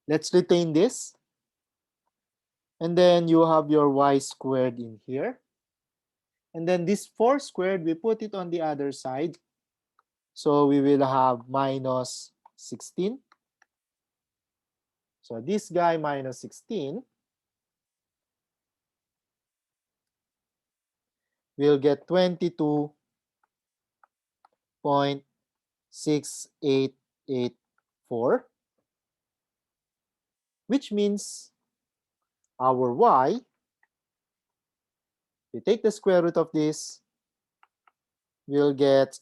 Let's retain this. And then you have your y squared in here. And then this 4 squared, we put it on the other side. So we will have minus 16. So this guy minus 16 will get 22.6884, which means our y, we take the square root of this, we'll get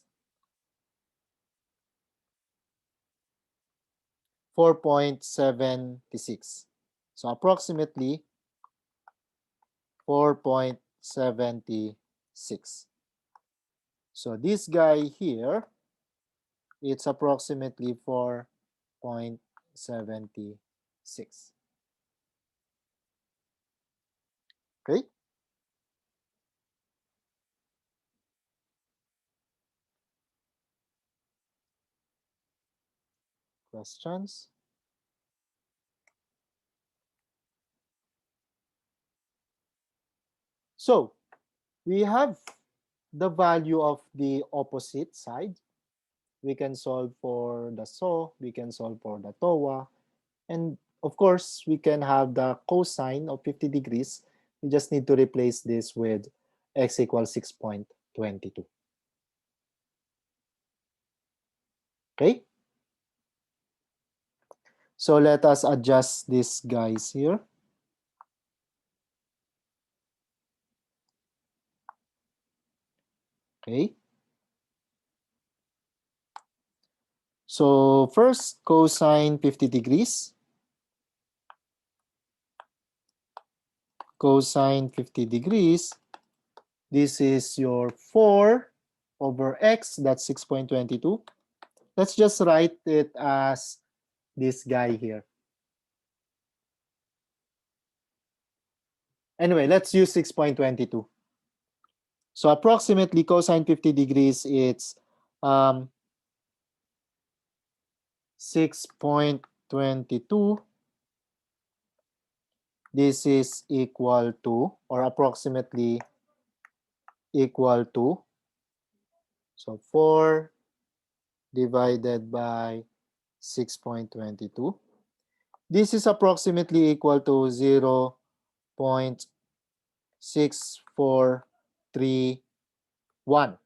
4.76. So approximately 4.76. So this guy here, it's approximately 4.76. 0.76. Okay? Questions? So, we have the value of the opposite side. We can solve for the saw, we can solve for the TOA, and of course, we can have the cosine of 50 degrees. We just need to replace this with x equals 6.22. Okay? So let us adjust these guys here. Okay. So first, cosine 50 degrees. Cosine 50 degrees. This is your 4 over x, that's 6.22. Let's just write it as this guy here. Anyway, let's use 6.22. So approximately cosine 50 degrees, it's 6.22. This is equal to, or approximately equal to, so 4 divided by 6.22. This is approximately equal to 0.6431.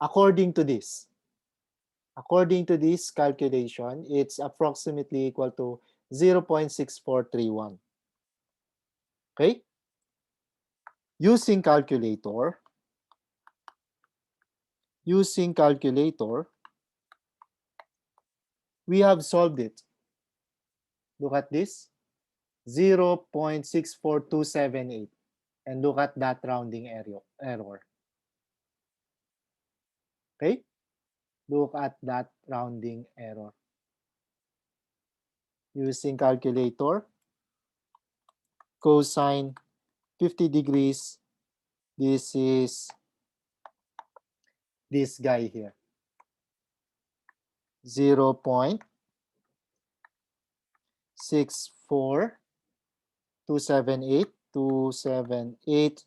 According to this. According to this calculation, it's approximately equal to 0.6431. Okay? Using calculator, we have solved it. Look at this, 0.64278. And look at that rounding error. Okay? Look at that rounding error. Using calculator, cosine 50 degrees, this is this guy here. 0.64278,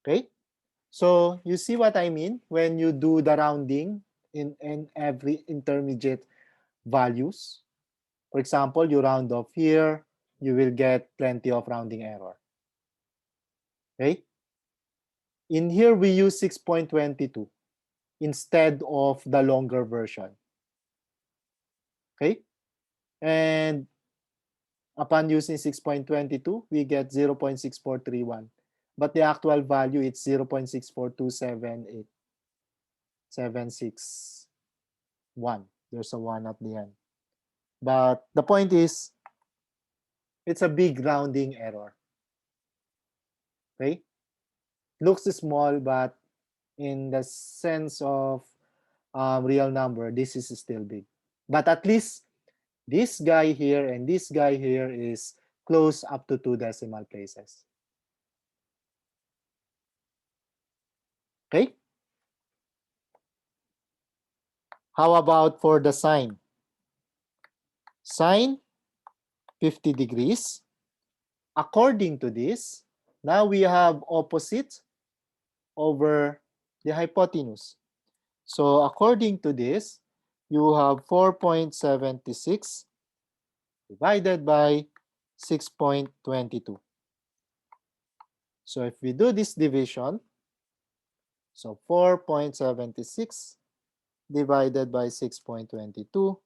Okay? So you see what I mean when you do the rounding in every intermediate values. For example, you round off here, you will get plenty of rounding error. Okay? In here, we use 6.22 instead of the longer version. Okay? And upon using 6.22, we get 0.6431. But the actual value, it's 0.64278, There's a 1 at the end. But the point is, it's a big rounding error. Okay? Looks small, but in the sense of real number, this is still big. But at least this guy here and this guy here is close up to 2 decimal places. Okay? How about for the sine? Sine 50 degrees. According to this, now we have opposite over the hypotenuse. So according to this, you have 4.76 divided by 6.22. So if we do this division, so 4.76 divided by 6.22,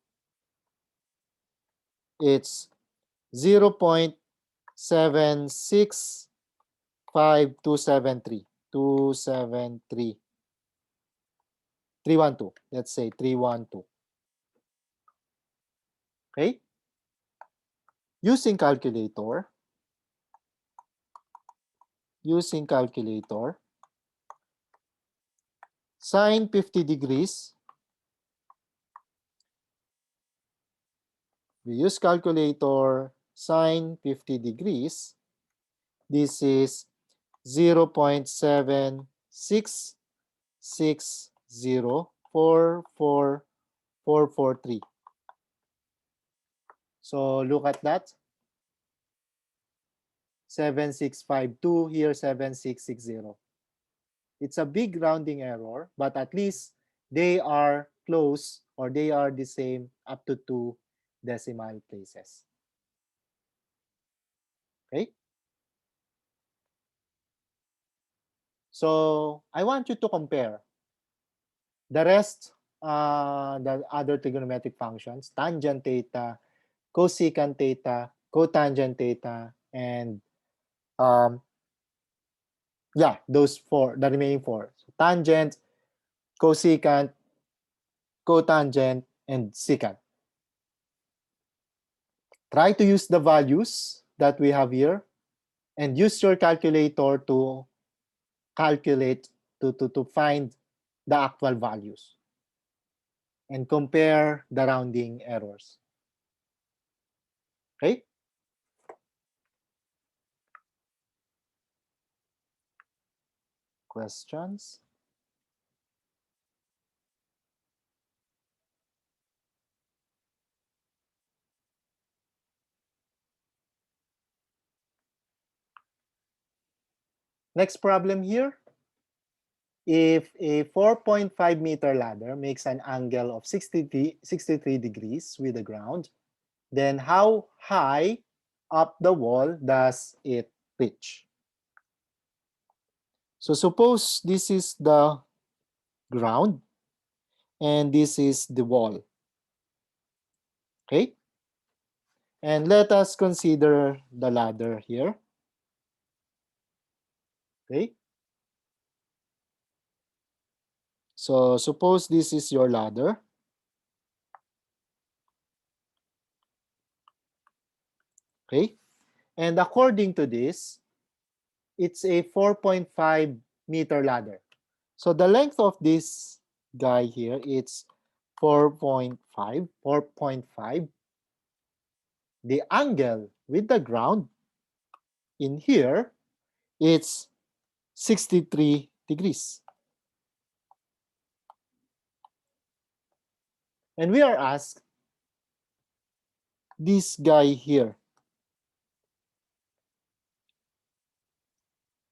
it's 0.765273. 312. Let's say 312. Okay? using calculator. Sine 50 degrees. We use calculator. Sine 50 degrees. This is 0.76604443. So look at that. 7652, here 7660. It's a big rounding error, but at least they are close, or they are the same up to 2 decimal places. Okay? So I want you to compare the rest, the other trigonometric functions: tangent theta, cosecant theta, cotangent theta, and yeah, those four, the remaining four. So tangent, cosecant, cotangent, and secant. Try to use the values that we have here and use your calculator to calculate, to find the actual values and compare the rounding errors. Okay? Questions? Next problem here. If a 4.5 meter ladder makes an angle of 63 degrees with the ground, then how high up the wall does it reach? So suppose this is the ground and this is the wall. Okay? And let us consider the ladder here. Okay? So suppose this is your ladder. Okay? And according to this, it's a 4.5 meter ladder. So the length of this guy here, it's 4.5. The angle with the ground in here, it's 63 degrees. And we are asked this guy here.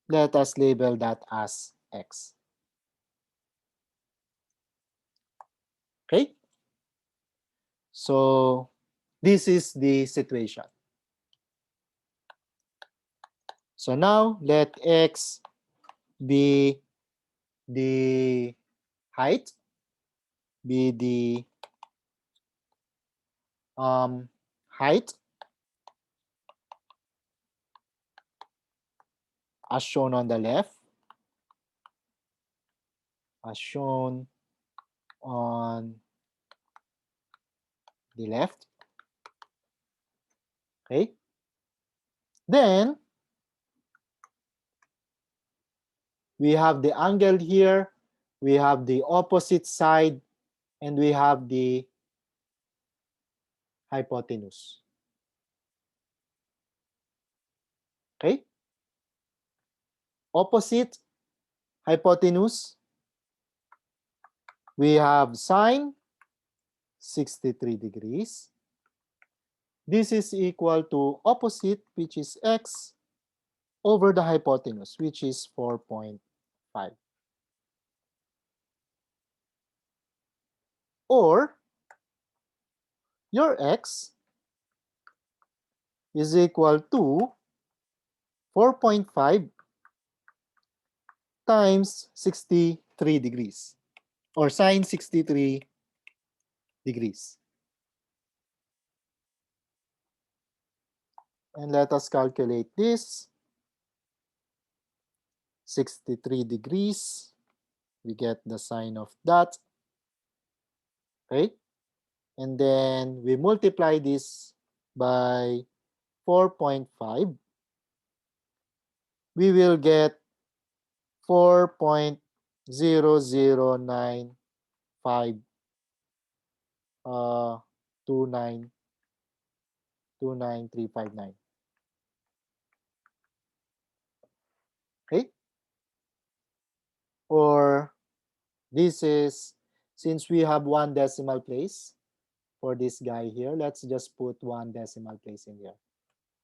Let us label that as X. Okay? So this is the situation. So now let X be the height, be the height as shown on the left, as shown on the left. Okay. Then we have the angle here, we have the opposite side, and we have the hypotenuse. Okay. Opposite, hypotenuse, we have sine 63 degrees. This is equal to opposite, which is X, over the hypotenuse, which is 4.5. Or your X is equal to 4.5 times 63 degrees, or sine 63 degrees. And let us calculate this. 63 degrees, we get the sine of that. Okay? And then we multiply this by 4.5. we will get 4.0095 29 29359. Okay? Or this is, since we have one decimal place for this guy here, let's just put one decimal place in here.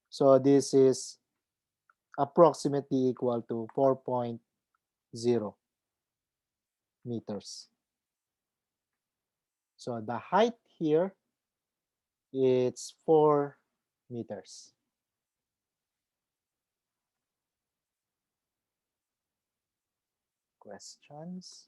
So this is approximately equal to 4.0 meters. So the height here, it's 4 meters. Questions?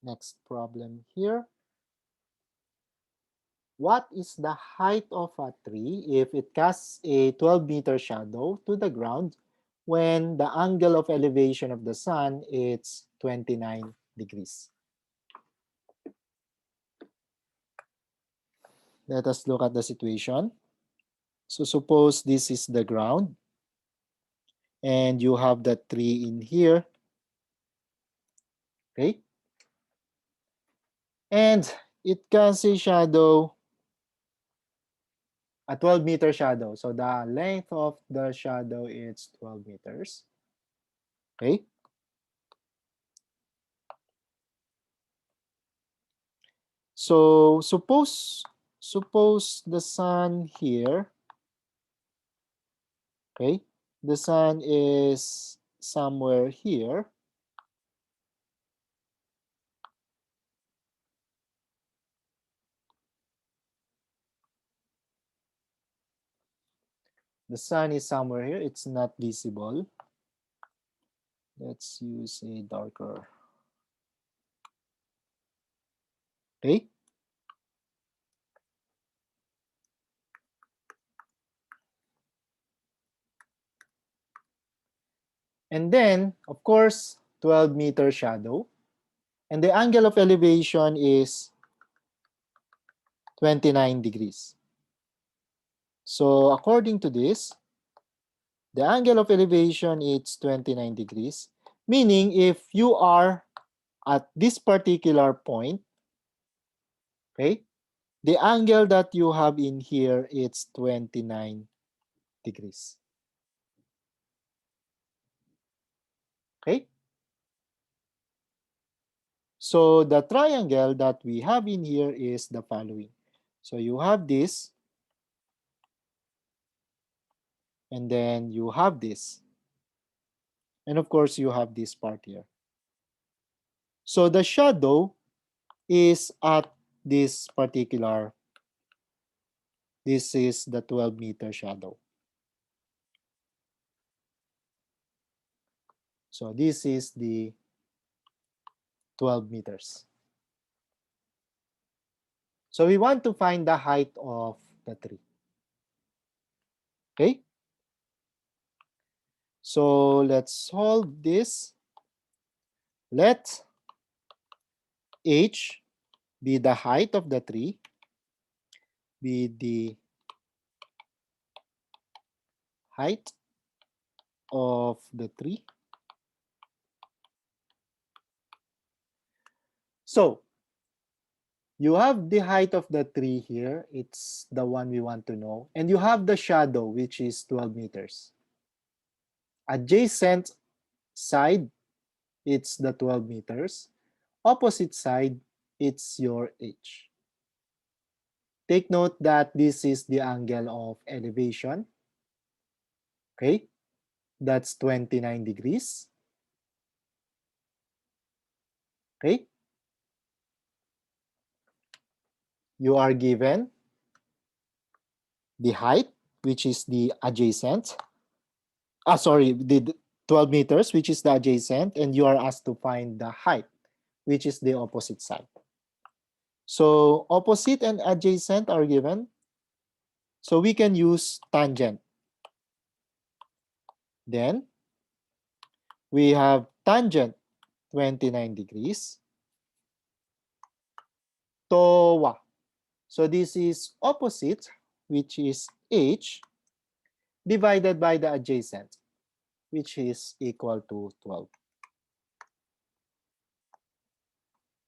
Next problem here. What is the height of a tree if it casts a 12-meter shadow to the ground when the angle of elevation of the sun is 29 degrees? Let us look at the situation. So suppose this is the ground and you have the tree in here. Okay? And it casts a shadow, a 12-meter shadow. So the length of the shadow is 12 meters. Okay? So suppose the sun here, okay? The sun is somewhere here. The sun is somewhere here. It's not visible. Let's use a darker. Okay? And then, of course, 12-meter shadow. And the angle of elevation is 29 degrees. So according to this, the angle of elevation is 29 degrees. Meaning if you are at this particular point, okay, the angle that you have in here is 29 degrees. Okay? So the triangle that we have in here is the following. So you have this, and then you have this. And of course, you have this part here. So the shadow is at this particular, this is the 12-meter shadow. So this is the 12 meters. So we want to find the height of the tree. Okay? So let's solve this. Let h be the height of the tree, be the height of the tree. So you have the height of the tree here. It's the one we want to know. And you have the shadow, which is 12 meters. Adjacent side, it's the 12 meters. Opposite side, it's your h. Take note that this is the angle of elevation. Okay, that's 29 degrees. Okay, you are given the height, which is the adjacent. The 12 meters, which is the adjacent, and you are asked to find the height, which is the opposite side. So opposite and adjacent are given. So we can use tangent. Then we have tangent 29 degrees, TOA. So this is opposite, which is H, divided by the adjacent, which is equal to 12.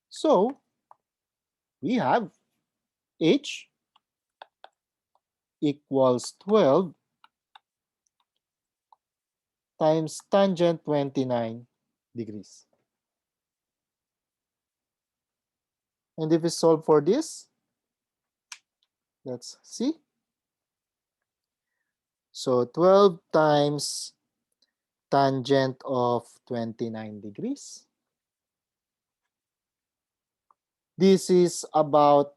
So we have H equals 12 times tangent 29 degrees. And if we solve for this, let's see. So 12 times tangent of 29 degrees. This is about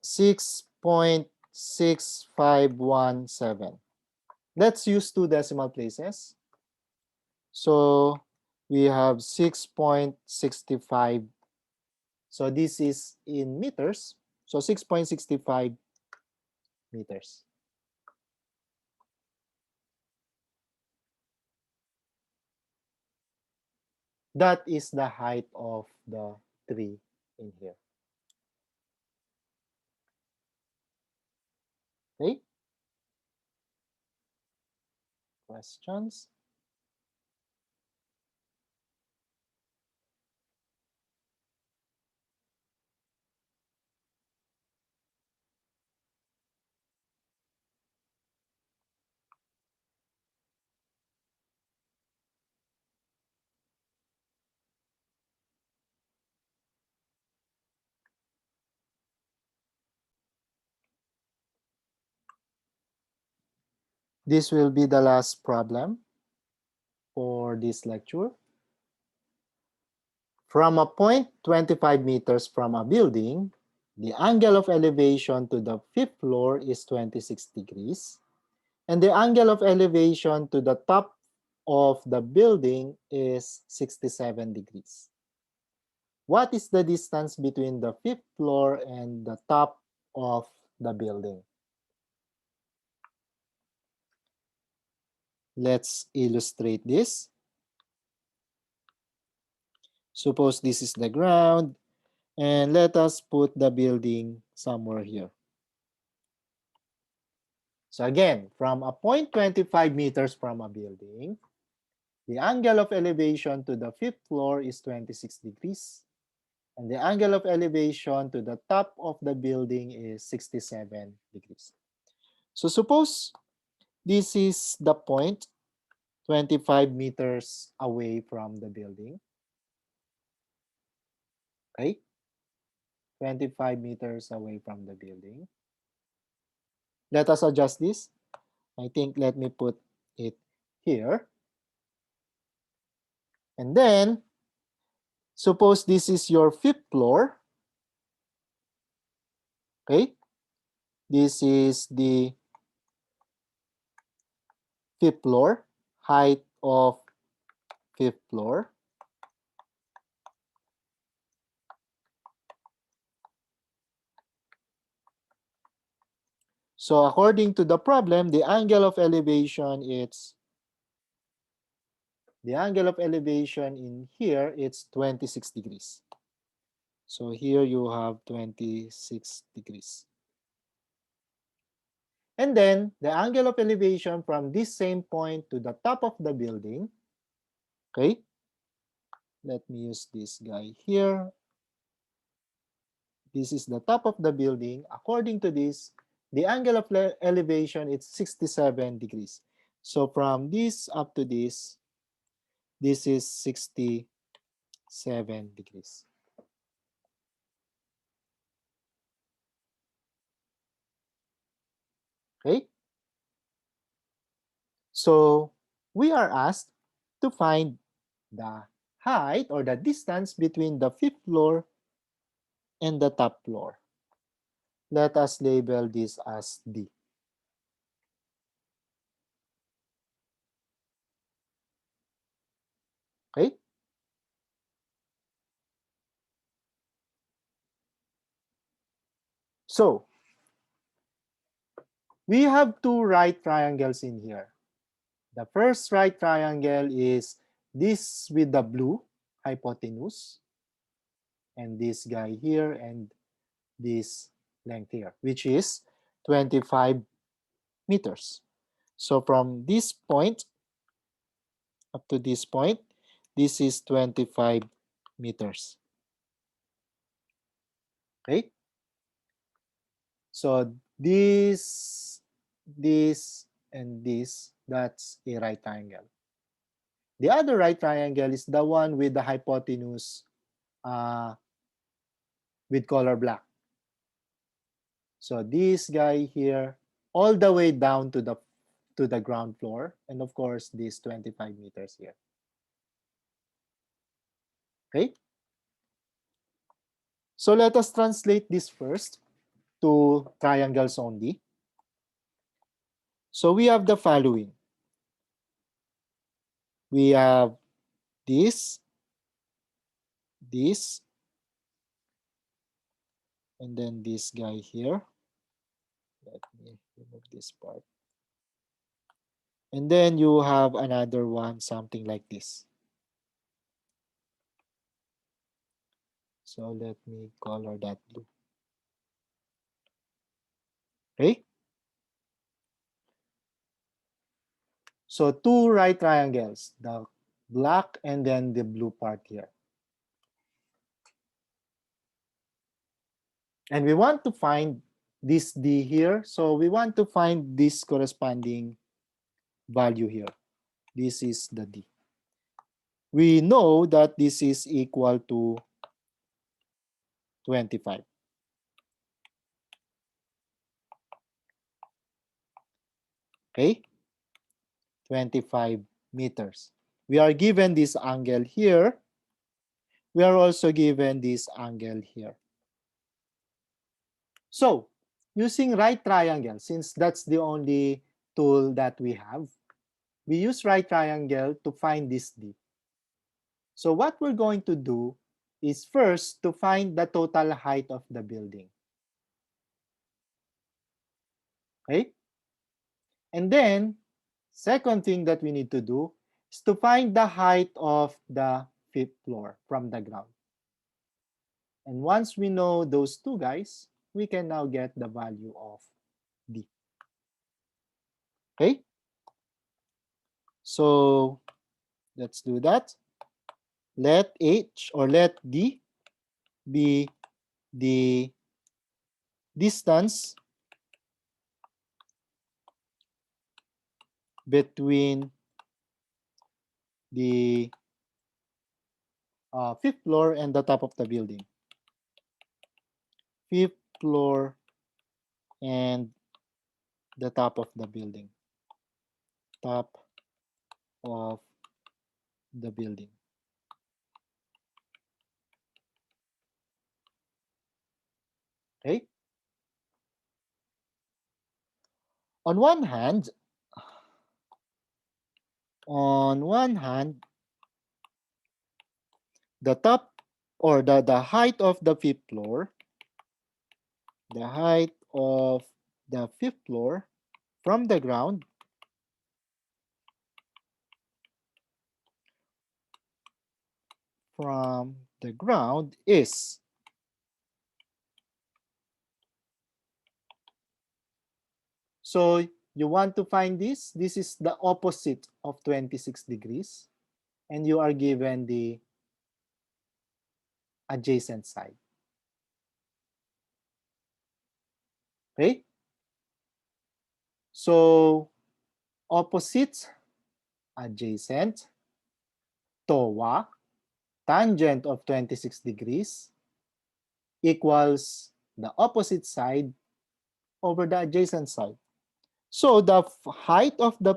6.6517. Let's use two decimal places. So we have 6.65. So this is in meters. So 6.65 meters. That is the height of the tree in here. Okay? Questions? This will be the last problem for this lecture. From a point 25 meters from a building, the angle of elevation to the fifth floor is 26 degrees, and the angle of elevation to the top of the building is 67 degrees. What is the distance between the fifth floor and the top of the building? Let's illustrate this. Suppose this is the ground, and let us put the building somewhere here. So again, from a point 25 meters from a building, the angle of elevation to the fifth floor is 26 degrees. And the angle of elevation to the top of the building is 67 degrees. So suppose this is the point 25 meters away from the building. Okay? 25 meters away from the building. Let us adjust this. I think let me put it here. And then, suppose this is your fifth floor. Okay? This is the fifth floor, height of fifth floor. So according to the problem, the angle of elevation in here, it's 26 degrees. So here you have 26 degrees. And then the angle of elevation from this same point to the top of the building, okay? Let me use this guy here. This is the top of the building. According to this, the angle of elevation is 67 degrees. So from this up to this is 67 degrees. Okay? So we are asked to find the height or the distance between the fifth floor and the top floor. Let us label this as D. Okay? So, we have two right triangles in here. The first right triangle is this with the blue hypotenuse, and this guy here, and this length here, which is 25 meters. So from this point up to this point, this is 25 meters. Okay? So this, and this, that's a right triangle. The other right triangle is the one with the hypotenuse with color black. So this guy here, all the way down to the ground floor, and of course this 25 meters here. Okay? So let us translate this first to triangles only. So we have the following. We have this, and then this guy here. Let me remove this part. And then you have another one, something like this. So let me color that blue. Okay? So two right triangles, the black and then the blue part here. And we want to find this D here. So we want to find this corresponding value here. This is the D. We know that this is equal to 25. Okay? 25 meters. We are given this angle here. We are also given this angle here. So, using right triangle, since that's the only tool that we have, we use right triangle to find this D. So what we're going to do is first to find the total height of the building. Okay? And then, second thing that we need to do is to find the height of the fifth floor from the ground. And once we know those two guys, we can now get the value of D. Okay? So let's do that. Let H or let D be the distance between the fifth floor and the top of the building. Fifth floor and the top of the building. Top of the building. Okay? On one hand, the top or the height of the fifth floor, the height of the fifth floor from the ground is so you want to find this. This is the opposite of 26 degrees, and you are given the adjacent side. Okay? So opposite, adjacent, TOA, tangent of 26 degrees equals the opposite side over the adjacent side. So the height of the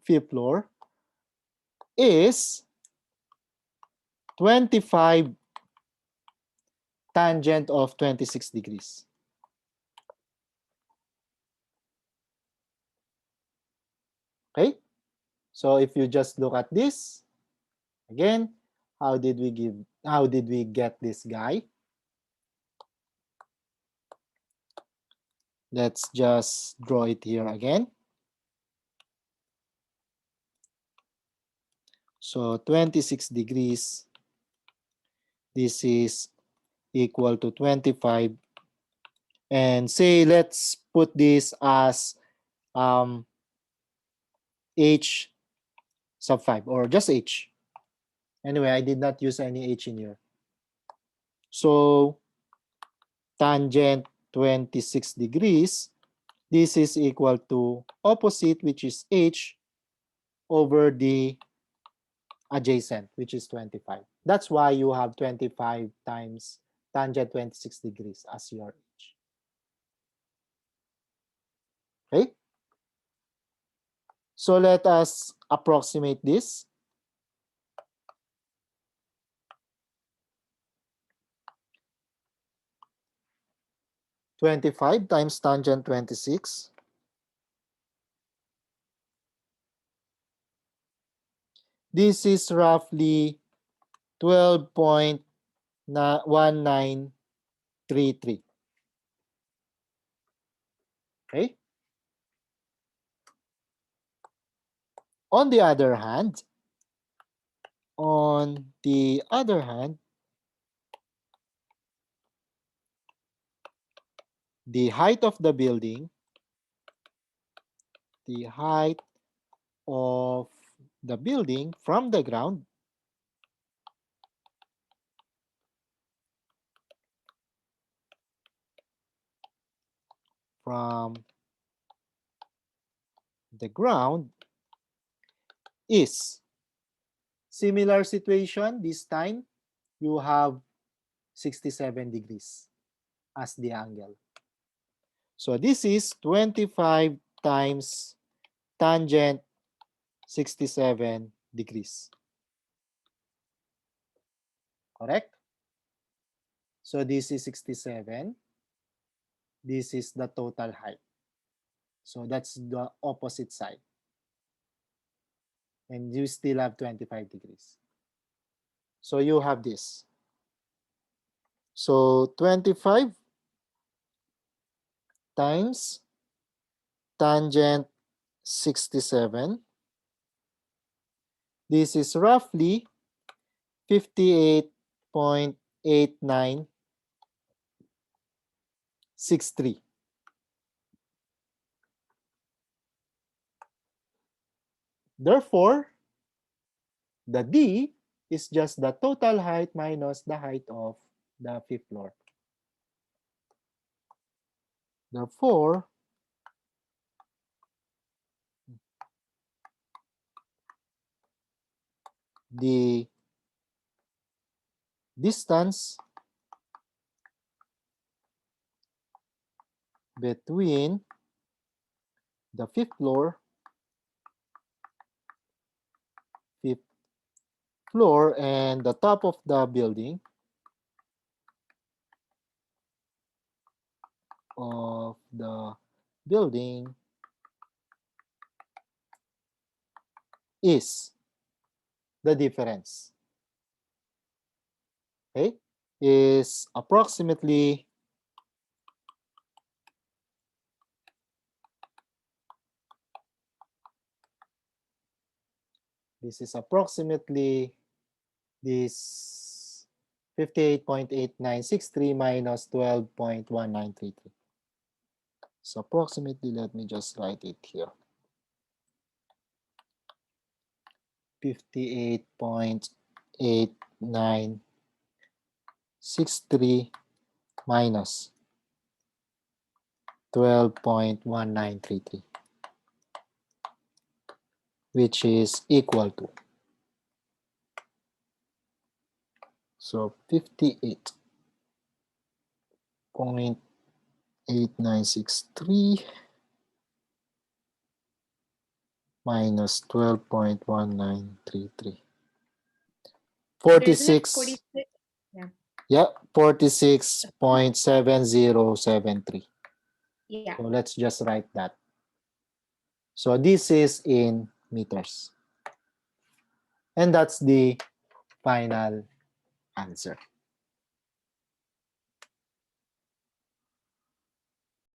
fifth floor is 25 tangent of 26 degrees. Okay? So if you just look at this, again, how did we get this guy? Let's just draw it here again. So 26 degrees, this is equal to 25. And say, let's put this as h sub 5 or just h. Anyway, I did not use any h in here. So tangent 26 degrees, this is equal to opposite, which is h, over the adjacent, which is 25. That's why you have 25 times tangent 26 degrees as your h. Okay? So let us approximate this. (25) times tangent 26. This is roughly 12.1933. Okay? On the other hand, the height of the building, from the ground is similar situation. This time you have 67 degrees as the angle. So this is 25 times tangent 67 degrees. Correct? So this is 67. This is the total height. So that's the opposite side. And you still have 25 degrees. So you have this. So 25 times tangent 67. This is roughly 58.8963. Therefore, the D is just the total height minus the height of the fifth floor. Therefore, the distance between the fifth floor and the top of the building is the difference. Okay? Is approximately this 58.8963 minus 12.1933. So approximately, let me just write it here. 58.8963 minus 12.1933, which is equal to, so 58.8963 minus 12.1933. 46. Yeah, 46.7073. Yeah. So let's just write that. So this is in meters. And that's the final answer.